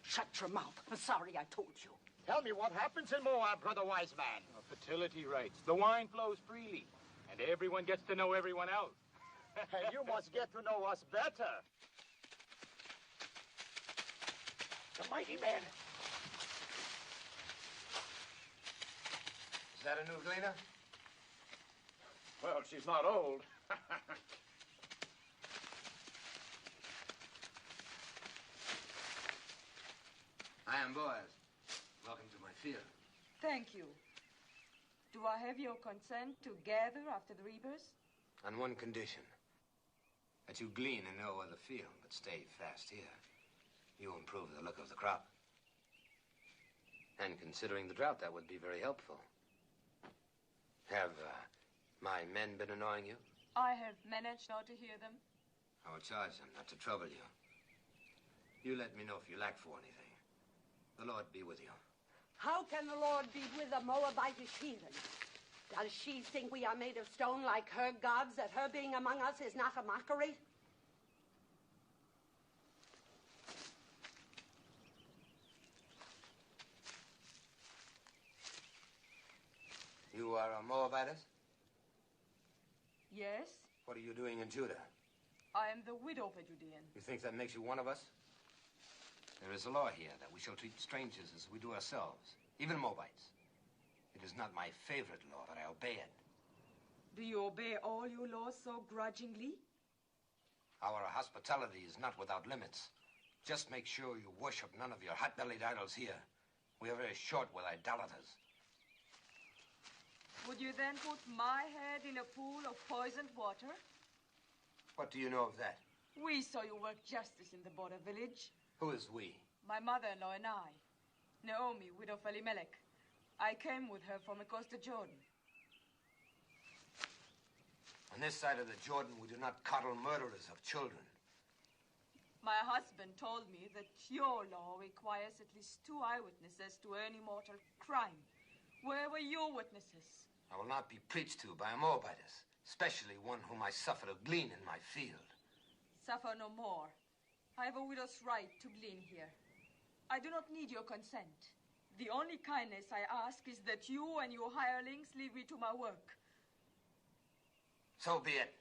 Shut your mouth. I'm sorry I told you. Tell me what happens in Moab, brother wise man. Fertility rights. The wine flows freely. And everyone gets to know everyone else. And you must get to know us better. The mighty man. Is that a new gleaner? Well, she's not old. I am Boaz. Welcome to my field. Thank you. Do I have your consent to gather after the reapers? On one condition. That you glean in no other field, but stay fast here. You improve the look of the crop. And considering the drought, that would be very helpful. Have my men been annoying you? I have managed not to hear them. I will charge them not to trouble you. You let me know if you lack for anything. The Lord be with you. How can the Lord be with a Moabitish heathen? Does she think we are made of stone like her gods, that her being among us is not a mockery? You are a Moabitess? Yes, What are you doing in Judah? I am the widow of a Judean. You think that makes you one of us? There is a law here that we shall treat strangers as we do ourselves, even Moabites. It is not my favorite law, but I obey it. Do you obey all your laws so grudgingly? Our hospitality is not without limits. Just make sure you worship none of your hot-bellied idols here. We are very short with idolaters. Would you then put my head in a pool of poisoned water? What do you know of that? We saw you work justice in the border village. Who is we? My mother-in-law and I. Naomi, widow of Elimelech. I came with her from across the Jordan. On this side of the Jordan, we do not coddle murderers of children. My husband told me that your law requires at least 2 eyewitnesses to any mortal crime. Where were your witnesses? I will not be preached to by a Moabitess, especially one whom I suffered to glean in my field. Suffer no more. I have a widow's right to glean here. I do not need your consent. The only kindness I ask is that you and your hirelings leave me to my work. So be it.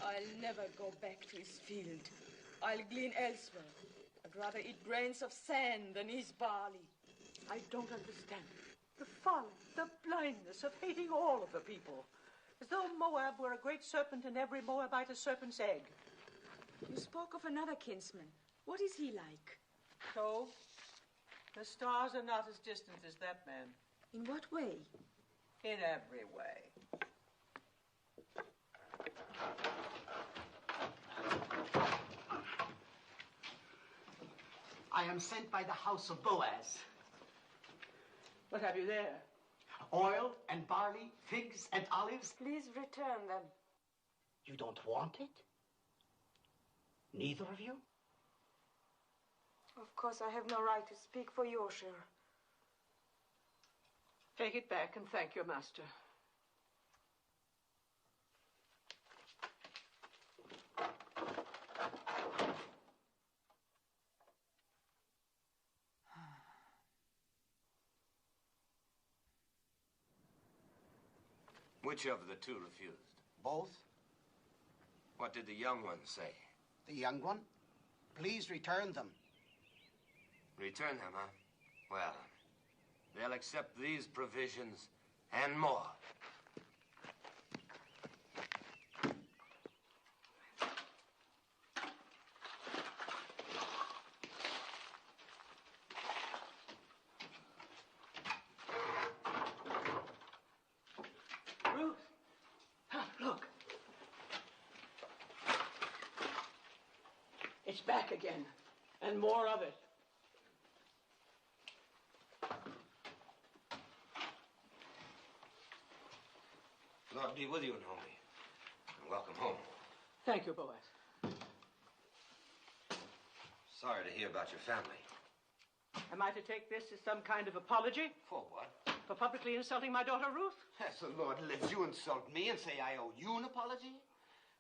I'll never go back to his field. I'll glean elsewhere. I'd rather eat grains of sand than his barley. I don't understand. The folly, the blindness of hating all of the people. As though Moab were a great serpent and every Moabite a serpent's egg. You spoke of another kinsman. What is he like? So, the stars are not as distant as that man. In what way? In every way. I am sent by the house of Boaz. What have you there? Oil and barley, figs and olives. Please return them. You don't want it? Neither of you? Of course, I have no right to speak for your share. Take it back and thank your master. Which of the two refused? Both. What did the young one say? The young one? Please return them. Return them, huh? Well, they'll accept these provisions and more. Ruth! Look. It's back again. And more of it. Lord be with you, Naomi. And welcome home. Thank you, Boaz. Sorry to hear about your family. Am I to take this as some kind of apology? For what? For publicly insulting my daughter, Ruth? As the Lord lives, you insult me and say I owe you an apology?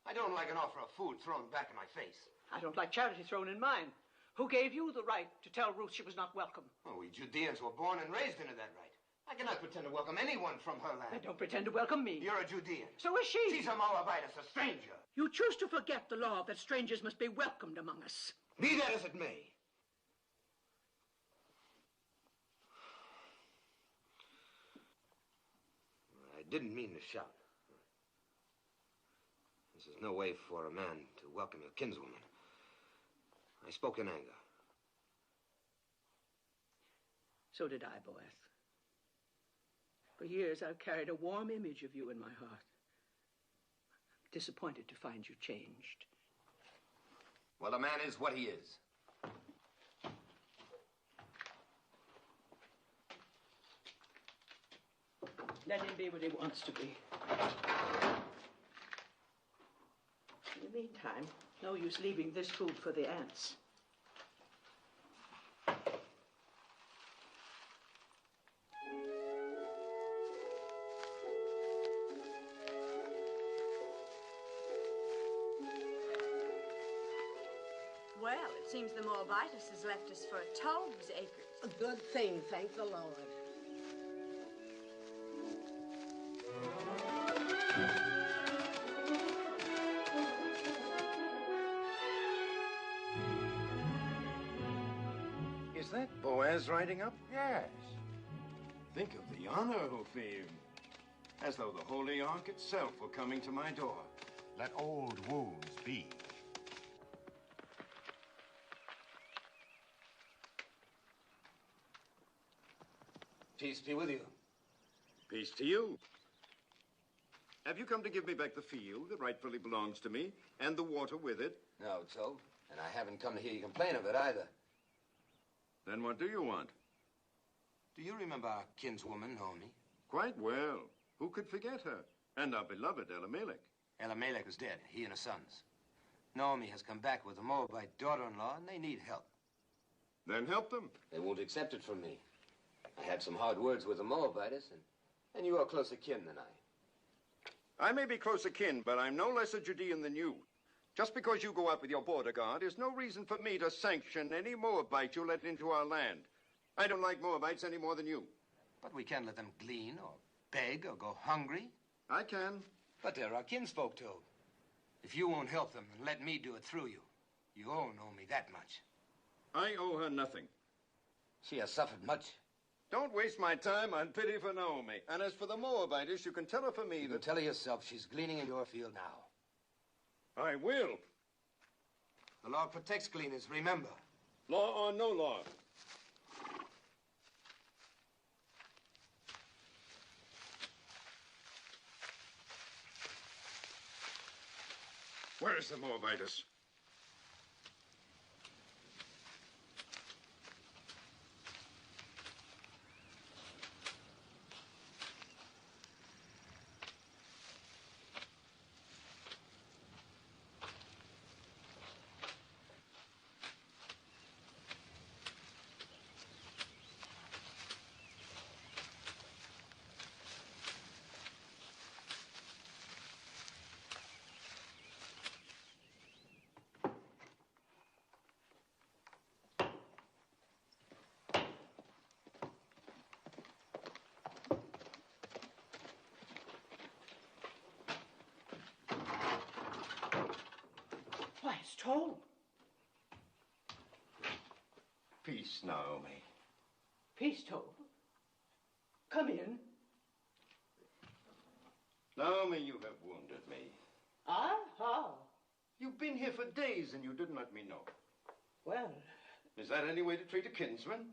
I don't like an offer of food thrown back in my face. I don't like charity thrown in mine. Who gave you the right to tell Ruth she was not welcome? Oh, we Judeans were born and raised into that right. I cannot pretend to welcome anyone from her land. I don't pretend to welcome me. You're a Judean. So is she. She's a Moabitess, a stranger. You choose to forget the law that strangers must be welcomed among us. Be that as it may. I didn't mean to shout. This is no way for a man to welcome your kinswoman. I spoke in anger. So did I, Boaz. For years, I've carried a warm image of you in my heart. I'm disappointed to find you changed. Well, a man is what he is. Let him be what he wants to be. In the meantime, no use leaving this food for the ants. Well, it seems the Moabitess has left us for Toll's acres. A good thing, thank the Lord. Is that Boaz riding up? Yes. Think of the honor he'll feel. As though the Holy Ark itself were coming to my door. Let old wounds be. Peace be with you. Peace to you. Have you come to give me back the field that rightfully belongs to me, and the water with it? No, Joe. And I haven't come to hear you complain of it either. Then what do you want? Do you remember our kinswoman, Naomi? Quite well. Who could forget her? And our beloved Elimelech. Elimelech is dead, he and his sons. Naomi has come back with a Moabite daughter-in-law, and they need help. Then help them. They won't accept it from me. I had some hard words with the Moabites, and you are closer kin than I. I may be close akin, but I'm no less a Judean than you. Just because you go out with your border guard is no reason for me to sanction any Moabite you let into our land. I don't like Moabites any more than you. But we can't let them glean or beg or go hungry. I can. But they're our kinsfolk, too. If you won't help them and let me do it through you, you owe Naomi that much. I owe her nothing. She has suffered much. Don't waste my time on pity for Naomi. And as for the Moabites, you can tell her for me You can tell her yourself she's gleaning in your field now. I will. The law protects gleaners, remember. Law or no law. Where is the Moabitess? Why, it's Toll. Peace, Naomi. Peace, Toll. Come in. Naomi, you have wounded me. I? How? You've been here for days and you didn't let me know. Well... Is that any way to treat a kinsman?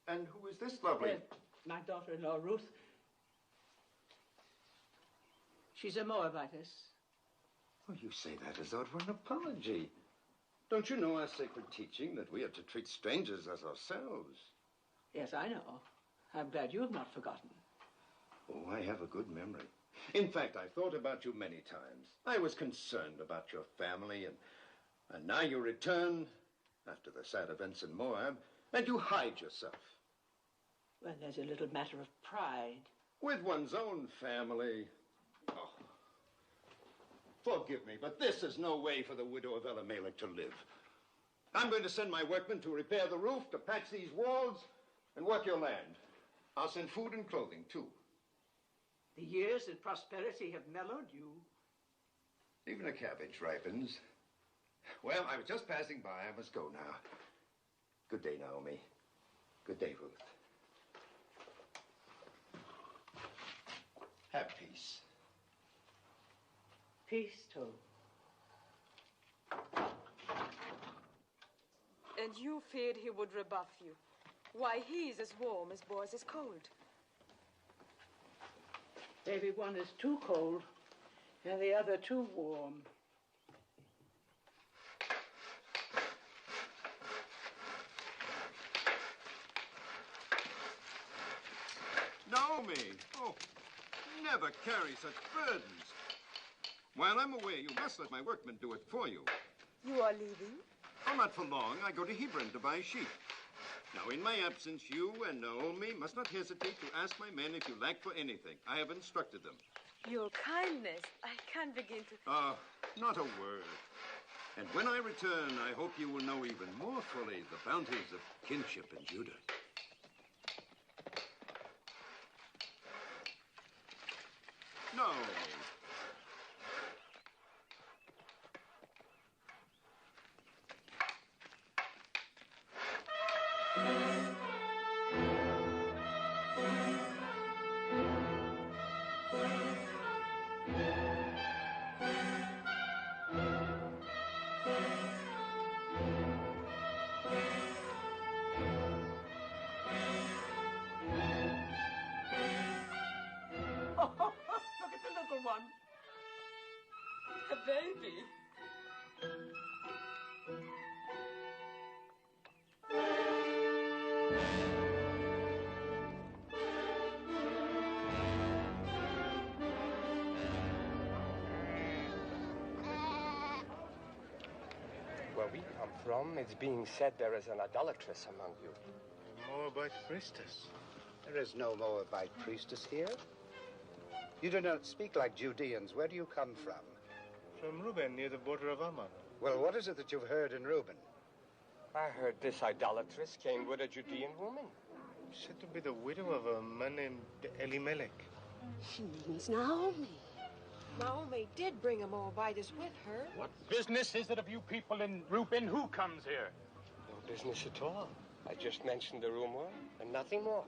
And who is this lovely? My daughter-in-law, Ruth. She's a Moabitess. Oh, you say that as though it were an apology. Don't you know our sacred teaching that we are to treat strangers as ourselves? Yes, I know. I'm glad you have not forgotten. Oh, I have a good memory. In fact, I've thought about you many times. I was concerned about your family, and now you return after the sad events in Moab, and you hide yourself. Well, there's a little matter of pride. With one's own family. Oh. Forgive me, but this is no way for the widow of Elimelech to live. I'm going to send my workmen to repair the roof, to patch these walls, and work your land. I'll send food and clothing, too. The years and prosperity have mellowed you. Even a cabbage ripens. Well, I was just passing by. I must go now. Good day, Naomi. Good day, Ruth. Have peace. Peace, Toll. And you feared he would rebuff you. Why, he's as warm as Boaz is cold. Maybe one is too cold and the other too warm. Naomi! Oh, never carry such burdens. While I'm away, you must let my workmen do it for you. You are leaving? Oh, not for long. I go to Hebron to buy sheep. Now, in my absence, you and Naomi must not hesitate to ask my men if you lack for anything. I have instructed them. Your kindness. I can't begin to... Not a word. And when I return, I hope you will know even more fully the bounties of kinship in Judah. Naomi. where we come from, it's being said there is an idolatress among you. A Moabite priestess. There is no Moabite priestess here. You do not speak like Judeans. Where do you come from? From Reuben, near the border of Ammon. Well, what is it that you've heard in Reuben? I heard this idolatress came with a Judean woman. Said to be the widow of a man named Elimelech. She means Naomi. Naomi did bring a Moabitess with her. What business is it of you people in Reuben? Who comes here? No business at all. I just mentioned the rumor and nothing more.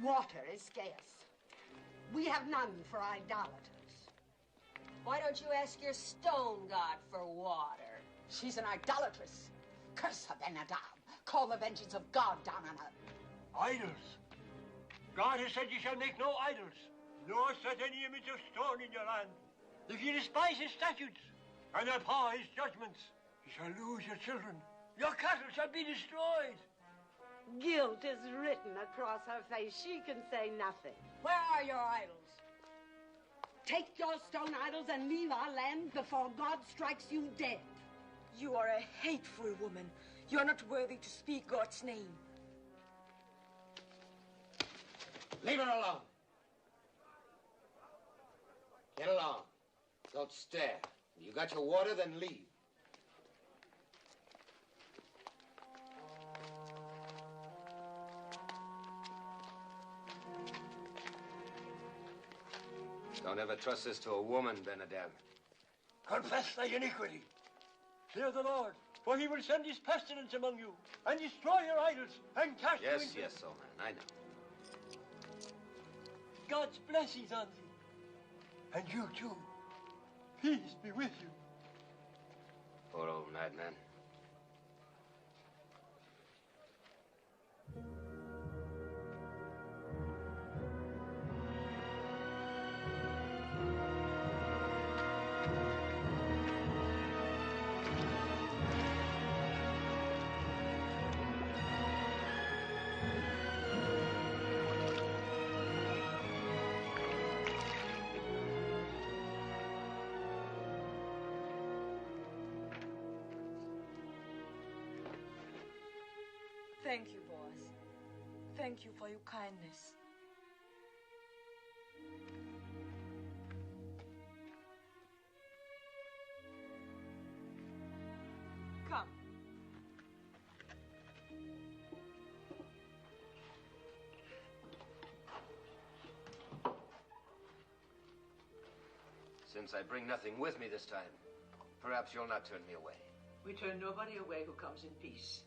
Water is scarce. We have none for idolaters. Why don't you ask your stone god for water? She's an idolatress. Curse her, Ben-Adab. Call the vengeance of God down on her. Idols? God has said you shall make no idols, nor set any image of stone in your land. If you despise his statutes and abhor his judgments, you shall lose your children. Your cattle shall be destroyed. Guilt is written across her face. She can say nothing. Where are your idols? Take your stone idols and leave our land before God strikes you dead. You are a hateful woman. You are not worthy to speak God's name. Leave her alone. Get along. Don't stare. You got your water, then leave. Don't ever trust this to a woman, Ben-Adab. Confess thy iniquity. Fear the Lord, for he will send his pestilence among you and destroy your idols and cast you into... Yes, old man, I know. God's blessings on thee. And you too. Peace be with you. Poor old madman. Thank you, Boaz. Thank you for your kindness. Come. Since I bring nothing with me this time, perhaps you'll not turn me away. We turn nobody away who comes in peace.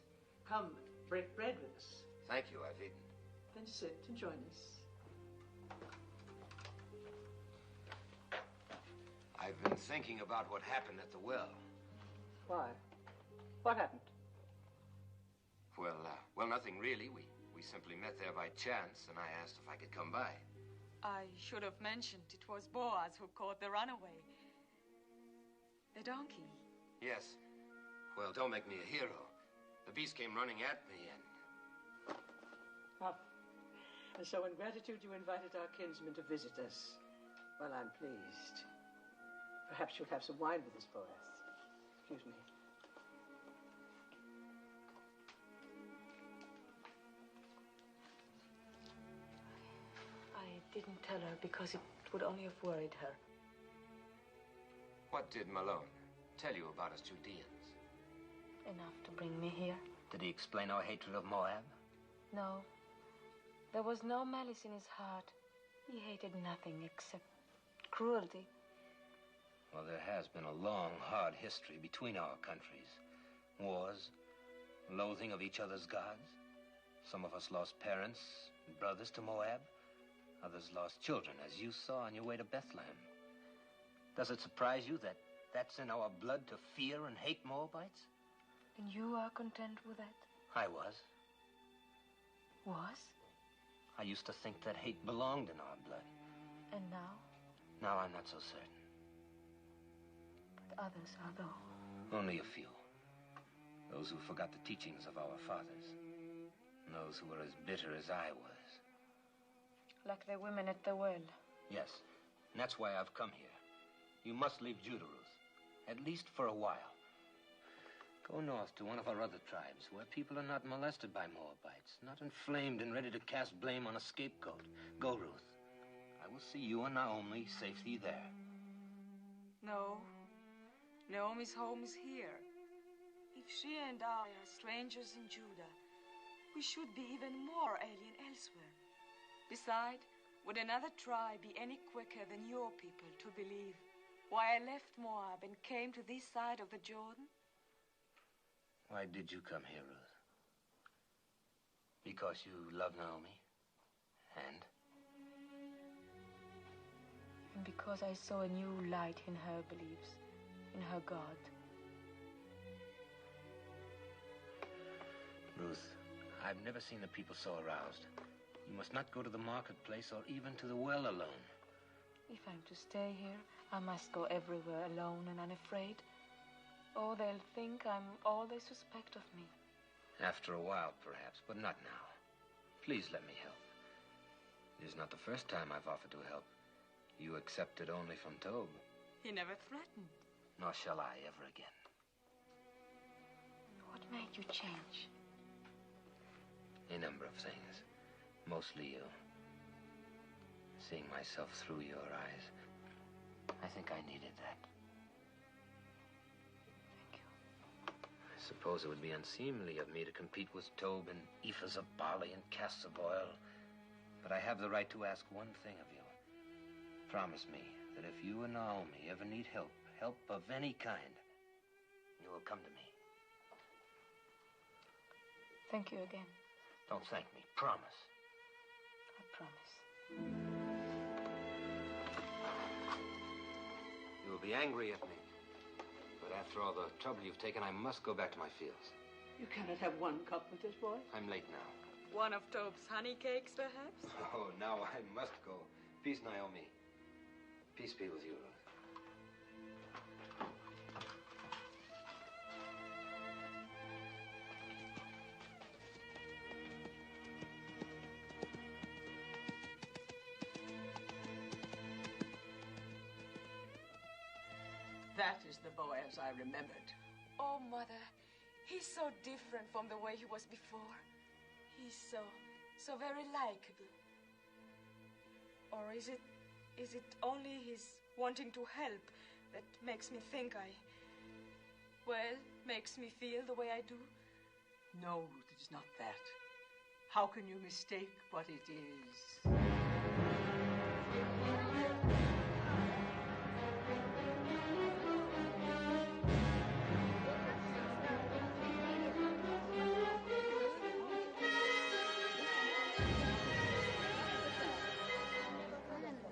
Come, break bread with us. Thank you, I've eaten. Then sit and join us. I've been thinking about what happened at the well. Why? What happened? Well, nothing really. We simply met there by chance, and I asked if I could come by. I should have mentioned it was Boaz who caught the runaway. The donkey. Yes. Well, don't make me a hero. The beast came running at me, and... Ah. And so in gratitude you invited our kinsman to visit us. Well, I'm pleased. Perhaps you'll have some wine with us, Boaz. Excuse me. I didn't tell her because it would only have worried her. What did Malone tell you about us Judeans? Enough to bring me here. Did he explain our hatred of Moab? No. There was no malice in his heart. He hated nothing except cruelty. Well, there has been a long, hard history between our countries. Wars, loathing of each other's gods. Some of us lost parents and brothers to Moab. Others lost children, as you saw on your way to Bethlehem. Does it surprise you that that's in our blood to fear and hate Moabites? And you are content with that? I was. Was? I used to think that hate belonged in our blood. And now? Now I'm not so certain. But others are, though. Only a few. Those who forgot the teachings of our fathers. And those who were as bitter as I was. Like the women at the well. Yes, and that's why I've come here. You must leave Judah, Ruth. At least for a while. Go north to one of our other tribes, where people are not molested by Moabites, not inflamed and ready to cast blame on a scapegoat. Go, Ruth. I will see you and Naomi safely there. No. Naomi's home is here. If she and I are strangers in Judah, we should be even more alien elsewhere. Besides, would another tribe be any quicker than your people to believe why I left Moab and came to this side of the Jordan? Why did you come here, Ruth? Because you love Naomi? And because I saw a new light in her beliefs, in her God. Ruth, I've never seen the people so aroused. You must not go to the marketplace or even to the well alone. If I'm to stay here, I must go everywhere alone and unafraid. Or they'll think I'm all they suspect of me. After a while, perhaps, but not now. Please let me help. It is not the first time I've offered to help. You accepted only from Tob. He never threatened. Nor shall I ever again. What made you change? A number of things. Mostly you. Seeing myself through your eyes. I think I needed that. I suppose it would be unseemly of me to compete with Tob in ephahs of barley and casks of oil. But I have the right to ask one thing of you. Promise me that if you and Naomi ever need help of any kind, you will come to me. Thank you again. Don't thank me. Promise. I promise. You will be angry at me. But after all the trouble you've taken, I must go back to my fields. You cannot have one cup with this boy. I'm late now. One of Tob's honey cakes, perhaps? Oh, now I must go. Peace, Naomi. Peace be with you, Ruth. That is the Boaz I remembered. Oh, Mother, he's so different from the way he was before. He's so very likable. Or is it only his wanting to help that makes me think makes me feel the way I do? No, Ruth, it is not that. How can you mistake what it is?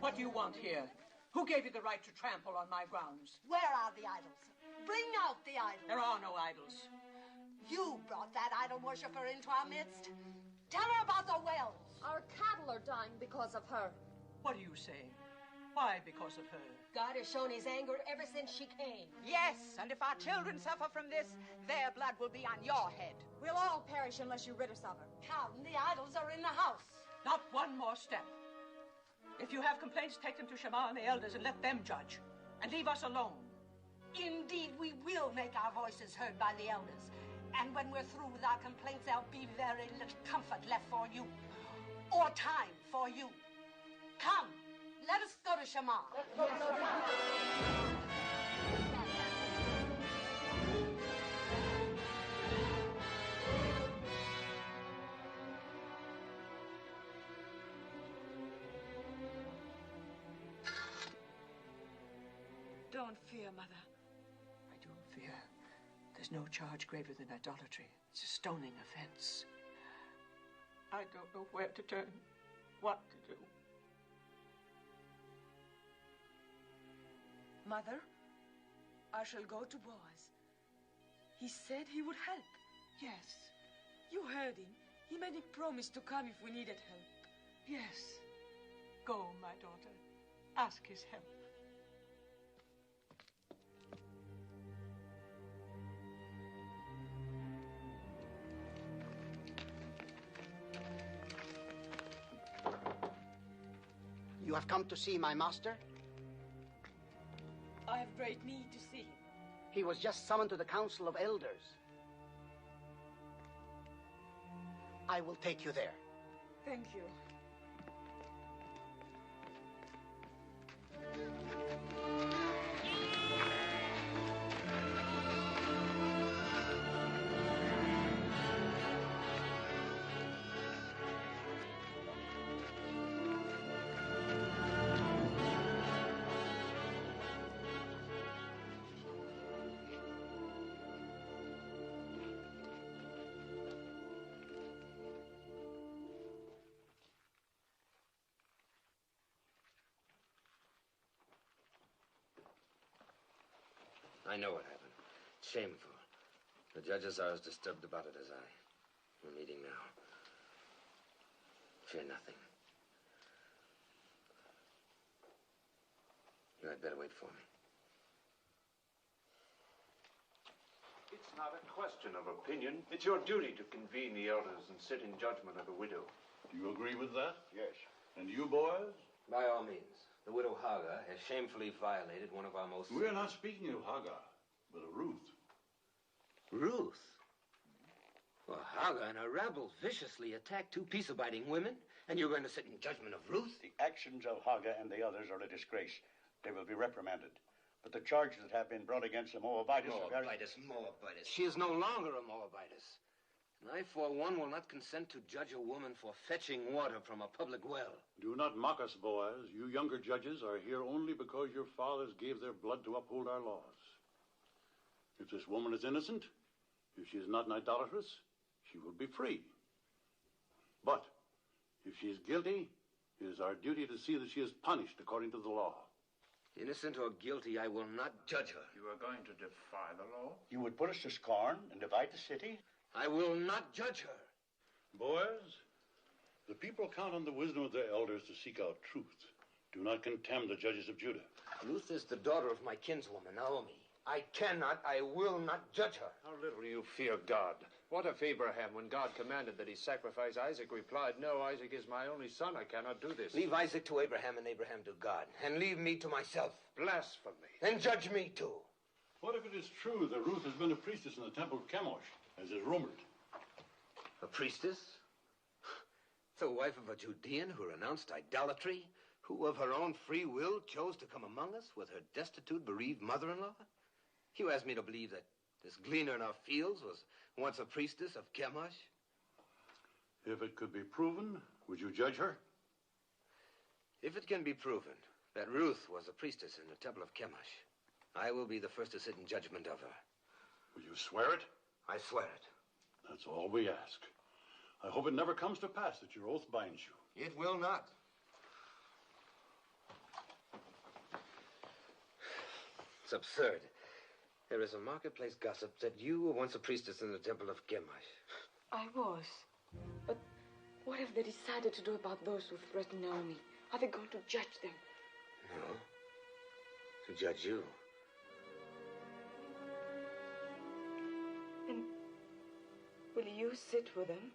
What do you want here? Who gave you the right to trample on my grounds? Where are the idols? Bring out the idols. There are no idols. You brought that idol worshiper into our midst. Tell her about the wells. Our cattle are dying because of her. What are you saying? Why because of her? God has shown his anger ever since she came. Yes, and if our children suffer from this, their blood will be on your head. We'll all perish unless you rid us of her. Come, the idols are in the house. Not one more step. If you have complaints, take them to Shammah and the elders and let them judge. And leave us alone. Indeed, we will make our voices heard by the elders. And when we're through with our complaints, there'll be very little comfort left for you. Or time for you. Come, let us go to Shammah. Let's go to Shammah. don't fear, Mother. I do fear. There's no charge greater than idolatry. It's a stoning offense. I don't know where to turn, what to do. Mother, I shall go to Boaz. He said he would help. Yes. You heard him. He made a promise to come if we needed help. Yes. Go, my daughter. Ask his help. You have come to see my master? I have great need to see him. He was just summoned to the Council of Elders. I will take you there. Thank you. I know what happened. Shameful. The judges are as disturbed about it as I. We're meeting now. Fear nothing. You had better wait for me. It's not a question of opinion. It's your duty to convene the elders and sit in judgment of the widow. Do you agree with that? Yes. And you, boys? By all means. The widow Hagar has shamefully violated one of our most... We're not speaking of Hagar, but of Ruth. Ruth? Well, Hagar and her rabble viciously attacked two peace-abiding women, and you're going to sit in judgment of Ruth? The actions of Hagar and the others are a disgrace. They will be reprimanded. But the charges that have been brought against the Moabites are very... Moabites. She is no longer a Moabitess. And I, for one, will not consent to judge a woman for fetching water from a public well. Do not mock us, Boaz. You younger judges are here only because your fathers gave their blood to uphold our laws. If this woman is innocent, if she is not an idolatress, she will be free. But if she is guilty, it is our duty to see that she is punished according to the law. Innocent or guilty, I will not judge her. You are going to defy the law? You would put us to scorn and divide the city? I will not judge her. Boaz, the people count on the wisdom of their elders to seek out truth. Do not contemn the judges of Judah. Ruth is the daughter of my kinswoman, Naomi. I will not judge her. How little you fear God. What if Abraham, when God commanded that he sacrifice Isaac, replied, "No, Isaac is my only son. I cannot do this." Leave Isaac to Abraham and Abraham to God, and leave me to myself. Blasphemy. And judge me too. What if it is true that Ruth has been a priestess in the temple of Chemosh, as is rumored? A priestess? The wife of a Judean who renounced idolatry? Who of her own free will chose to come among us with her destitute, bereaved mother-in-law? You ask me to believe that this gleaner in our fields was once a priestess of Chemosh? If it could be proven, would you judge her? If it can be proven that Ruth was a priestess in the temple of Chemosh, I will be the first to sit in judgment of her. Will you swear it? I swear it. That's all we ask. I hope it never comes to pass that your oath binds you. It will not. It's absurd. There is a marketplace gossip that you were once a priestess in the temple of Chemosh. I was. But what have they decided to do about those who threaten Naomi? Are they going to judge them? No. To judge you. And will you sit with them?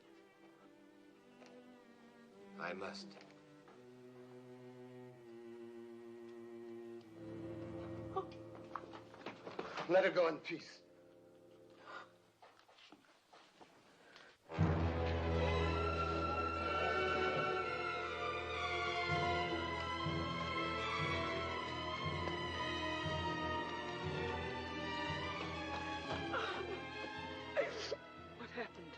I must. Let her go in peace. What happened?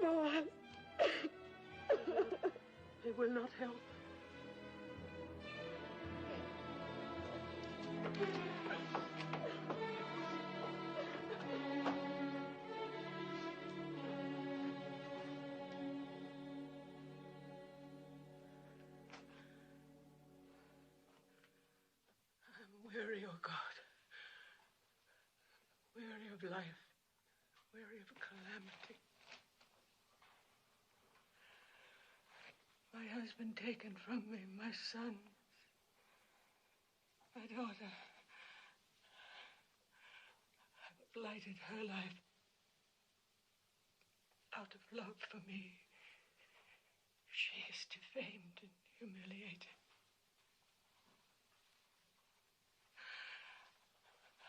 Boaz. They will not help. Weary, O God. Weary of life. Weary of calamity. My husband taken from me, my son, my daughter. I've blighted her life out of love for me. She is defamed and humiliated.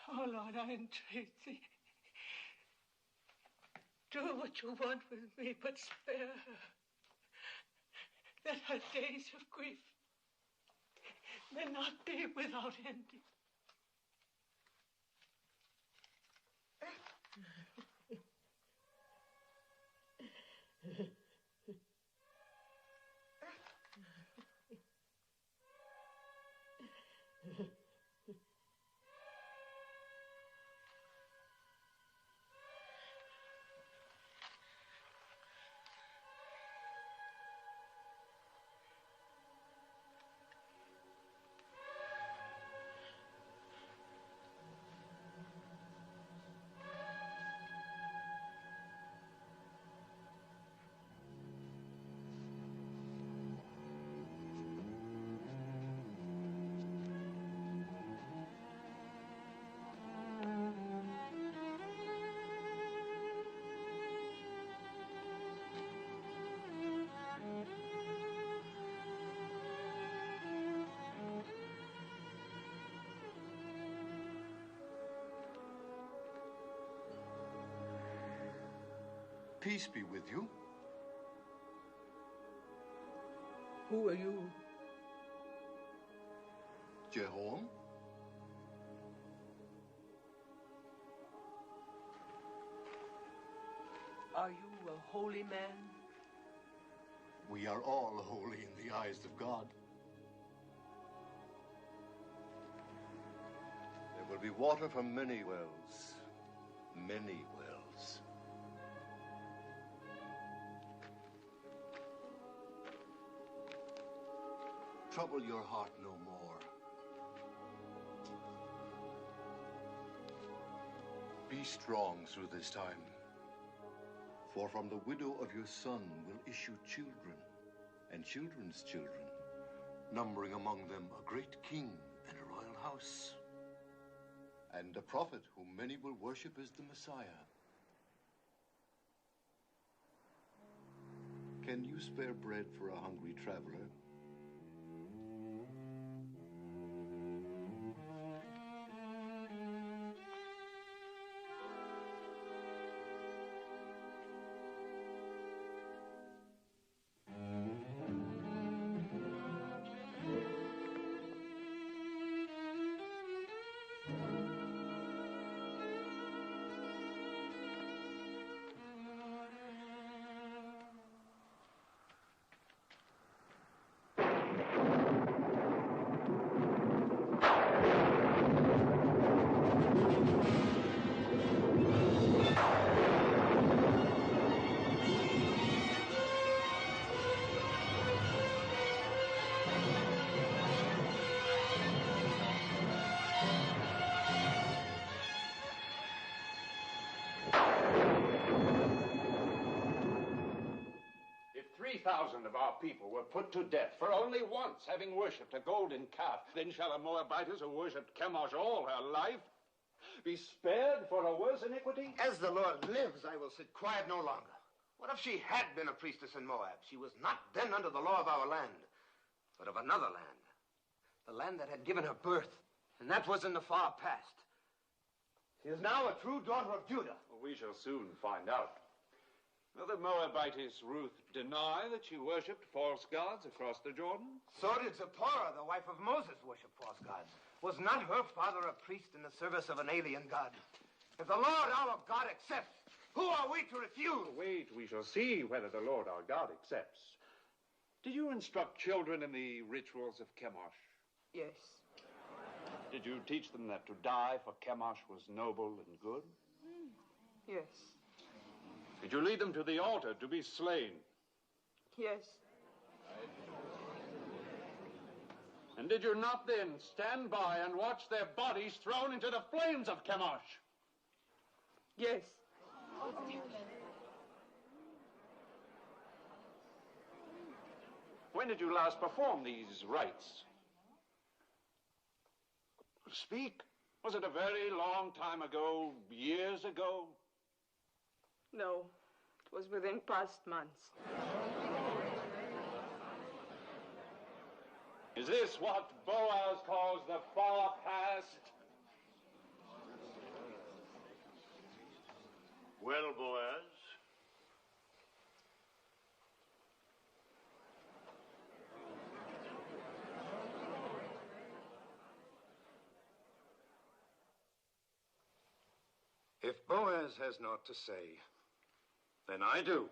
Oh, Lord, I entreat thee. Do what you want with me, but spare her. That her days of grief may not be without ending. Peace be with you. Who are you? Jehoram? Are you a holy man? We are all holy in the eyes of God. There will be water from many wells. Many wells. Trouble your heart no more. Be strong through this time. For from the widow of your son will issue children, and children's children, numbering among them a great king and a royal house, and a prophet whom many will worship as the Messiah. Can you spare bread for a hungry traveler? If 3,000 of our people were put to death for only once having worshipped a golden calf, then shall a Moabitess who worshipped Chemosh all her life be spared for a worse iniquity? As the Lord lives, I will sit quiet no longer. What if she had been a priestess in Moab? She was not then under the law of our land, but of another land. The land that had given her birth, and that was in the far past. She is now a true daughter of Judah. Well, we shall soon find out. Will the Moabitess Ruth deny that she worshipped false gods across the Jordan? So did Zipporah, the wife of Moses, worship false gods. Was not her father a priest in the service of an alien god? If the Lord our God accepts, who are we to refuse? Wait, we shall see whether the Lord our God accepts. Did you instruct children in the rituals of Chemosh? Yes. Did you teach them that to die for Chemosh was noble and good? Yes. Did you lead them to the altar to be slain? Yes. And did you not then stand by and watch their bodies thrown into the flames of Chemosh? Yes. When did you last perform these rites? Speak. Was it a very long time ago, years ago? No, it was within past months. Is this what Boaz calls the far past? Well, Boaz, If Boaz has naught to say, then I do.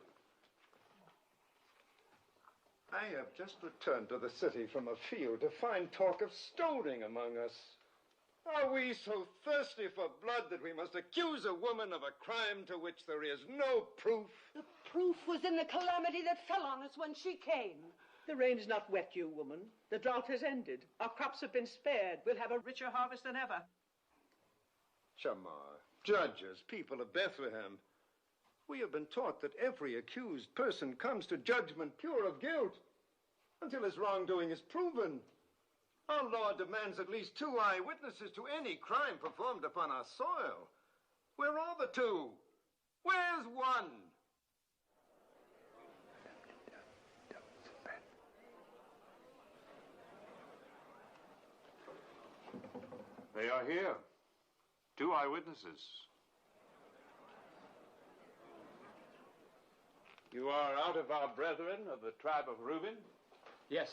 I have just returned to the city from a field to find talk of stoning among us. Are we so thirsty for blood that we must accuse a woman of a crime to which there is no proof? The proof was in the calamity that fell on us when she came. The rain's not wet you, woman. The drought has ended. Our crops have been spared. We'll have a richer harvest than ever. Shamar, judges, people of Bethlehem, we have been taught that every accused person comes to judgment pure of guilt until his wrongdoing is proven. Our law demands at least 2 eyewitnesses to any crime performed upon our soil. Where are the 2? Where's one? They are here. 2 eyewitnesses. You are out of our brethren of the tribe of Reuben? Yes,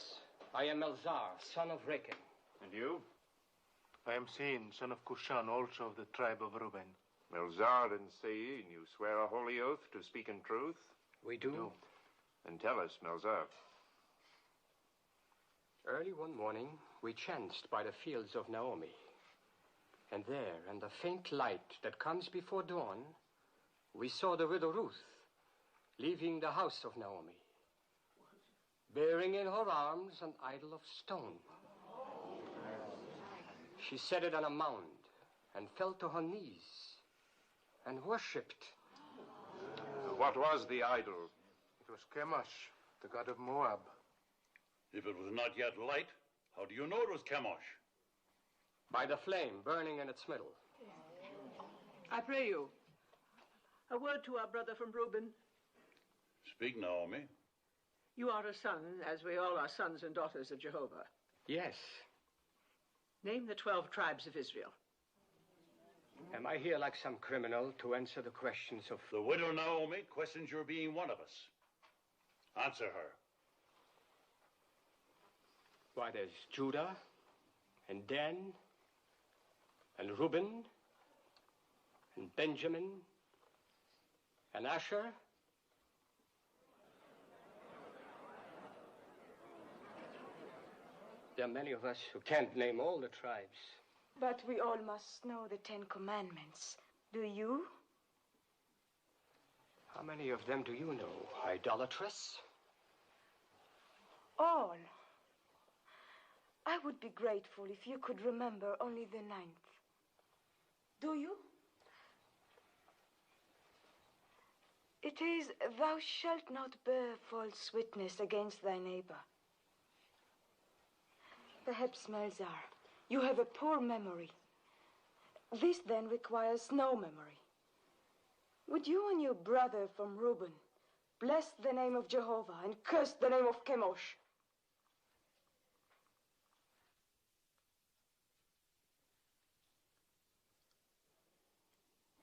I am Elzar, son of Rechel. And you? I am Sein, son of Cushan, also of the tribe of Reuben. Elzar and Sein, you swear a holy oath to speak in truth? We do. Then tell us, Melzar. Early one morning, we chanced by the fields of Naomi. And there, in the faint light that comes before dawn, we saw the widow Ruth leaving the house of Naomi, bearing in her arms an idol of stone. She set it on a mound and fell to her knees and worshipped. What was the idol? It was Chemosh, the god of Moab. If it was not yet light, how do you know it was Chemosh? By the flame burning in its middle. I pray you, a word to our brother from Reuben. Speak, Naomi. You are a son, as we all are sons and daughters of Jehovah. Yes. Name the 12 tribes of Israel. Am I here like some criminal to answer the questions of... The widow Naomi questions your being one of us. Answer her. Why, there's Judah and Dan and Reuben and Benjamin and Asher. There are many of us who can't name all the tribes. But we all must know the 10 Commandments. Do you? How many of them do you know? Idolatress? All. I would be grateful if you could remember only the 9th. Do you? It is, thou shalt not bear false witness against thy neighbor. Perhaps, Melzar, you have a poor memory. This then requires no memory. Would you and your brother from Reuben bless the name of Jehovah and curse the name of Chemosh?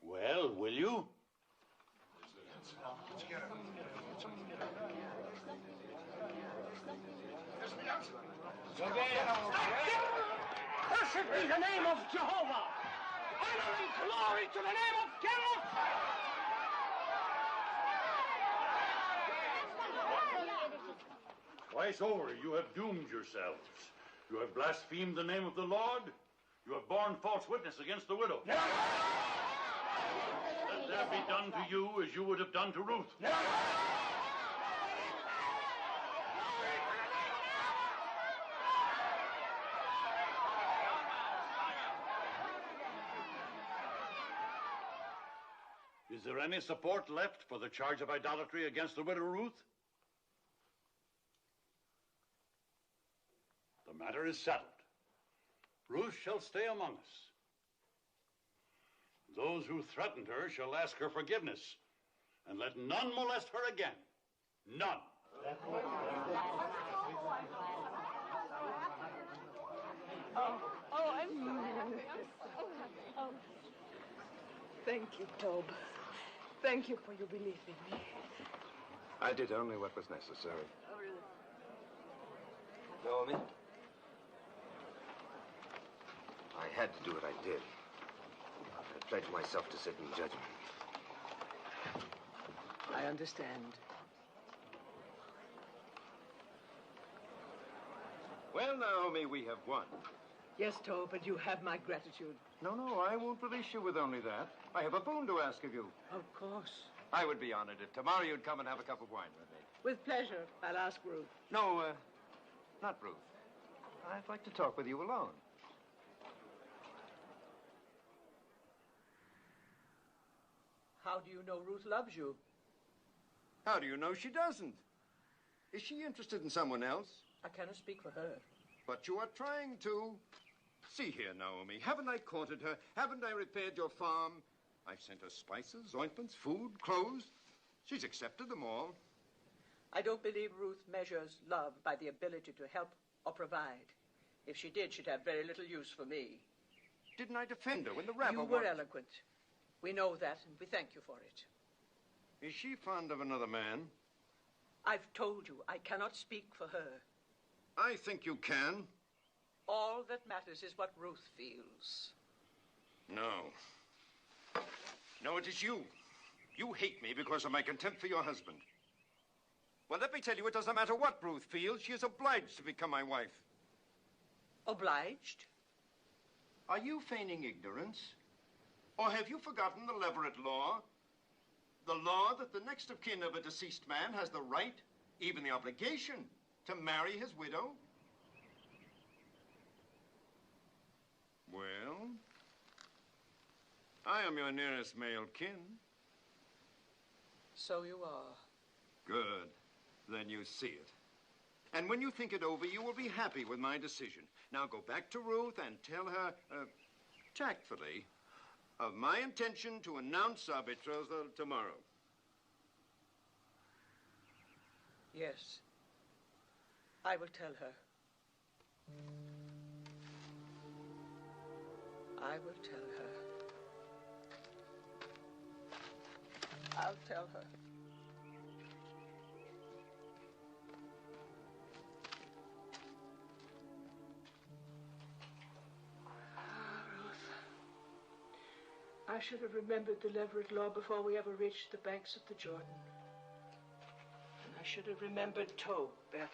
Well, will you? Cursed be the name of Jehovah! Honor and glory to the name of Chemosh! Twice over, you have doomed yourselves. You have blasphemed the name of the Lord. You have borne false witness against the widow. Let there be done to you as you would have done to Ruth. there any support left for the charge of idolatry against the widow Ruth? The matter is settled. Ruth shall stay among us. Those who threatened her shall ask her forgiveness, and let none molest her again. None. I'm sorry. Oh. Thank you, Tob. Thank you for your belief in me. I did only what was necessary. Naomi? I had to do what I did. I pledged myself to sit in judgment. I understand. Well, Naomi, we have won. Yes, Tob, but you have my gratitude. No, I won't release you with only that. I have a boon to ask of you. Of course. I would be honored if tomorrow you'd come and have a cup of wine with me. With pleasure. I'll ask Ruth. No, not Ruth. I'd like to talk with you alone. How do you know Ruth loves you? How do you know she doesn't? Is she interested in someone else? I cannot speak for her. But you are trying to. See here, Naomi. Haven't I courted her? Haven't I repaired your farm? I've sent her spices, ointments, food, clothes. She's accepted them all. I don't believe Ruth measures love by the ability to help or provide. If she did, she'd have very little use for me. Didn't I defend her when the rabble... You were eloquent. We know that, and we thank you for it. Is she fond of another man? I've told you, I cannot speak for her. I think you can. All that matters is what Ruth feels. No. No, it is you. You hate me because of my contempt for your husband. Well, let me tell you, it doesn't matter what Ruth feels. She is obliged to become my wife. Obliged? Are you feigning ignorance? Or have you forgotten the Leverett law? The law that the next of kin of a deceased man has the right, even the obligation, to marry his widow? Well, I am your nearest male kin. So you are. Good. Then you see it. And when you think it over, you will be happy with my decision. Now go back to Ruth and tell her, tactfully, of my intention to announce our betrothal tomorrow. Yes. I will tell her. I will tell her. I'll tell her. I should have remembered the Leverett law before we ever reached the banks of the Jordan. And I should have remembered Tob better.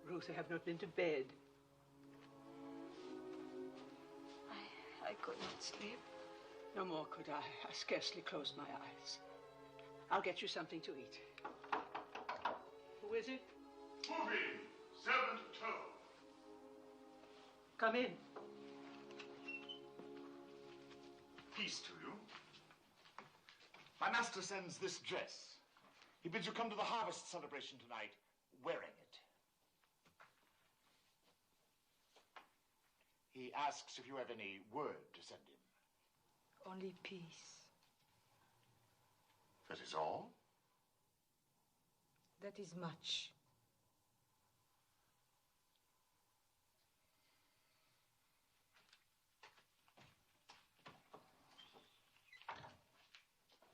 Ruth, I have not been to bed. I could not sleep. No more could I. I scarcely closed my eyes. I'll get you something to eat. Who is it? Moving, servant Tob. Come in. Peace to you. My master sends this dress. He bids you come to the harvest celebration tonight wearing it. He asks if you have any word to send him. Only peace. That is all? That is much.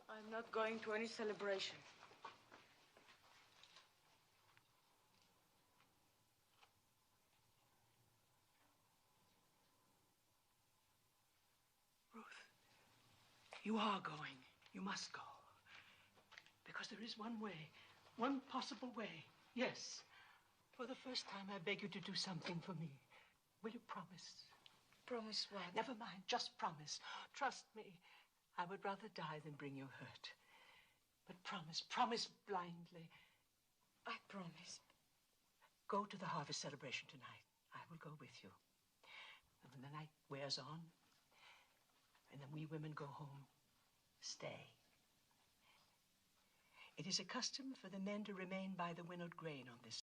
I'm not going to any celebration. Ruth, you are going. You must go. Because there is one way, one possible way. Yes. For the first time, I beg you to do something for me. Will you promise? Promise what? Never mind, just promise. Trust me. I would rather die than bring you hurt. But promise blindly. I promise. Go to the harvest celebration tonight. I will go with you. And when the night wears on, and then we women go home, stay. It is a custom for the men to remain by the winnowed grain on this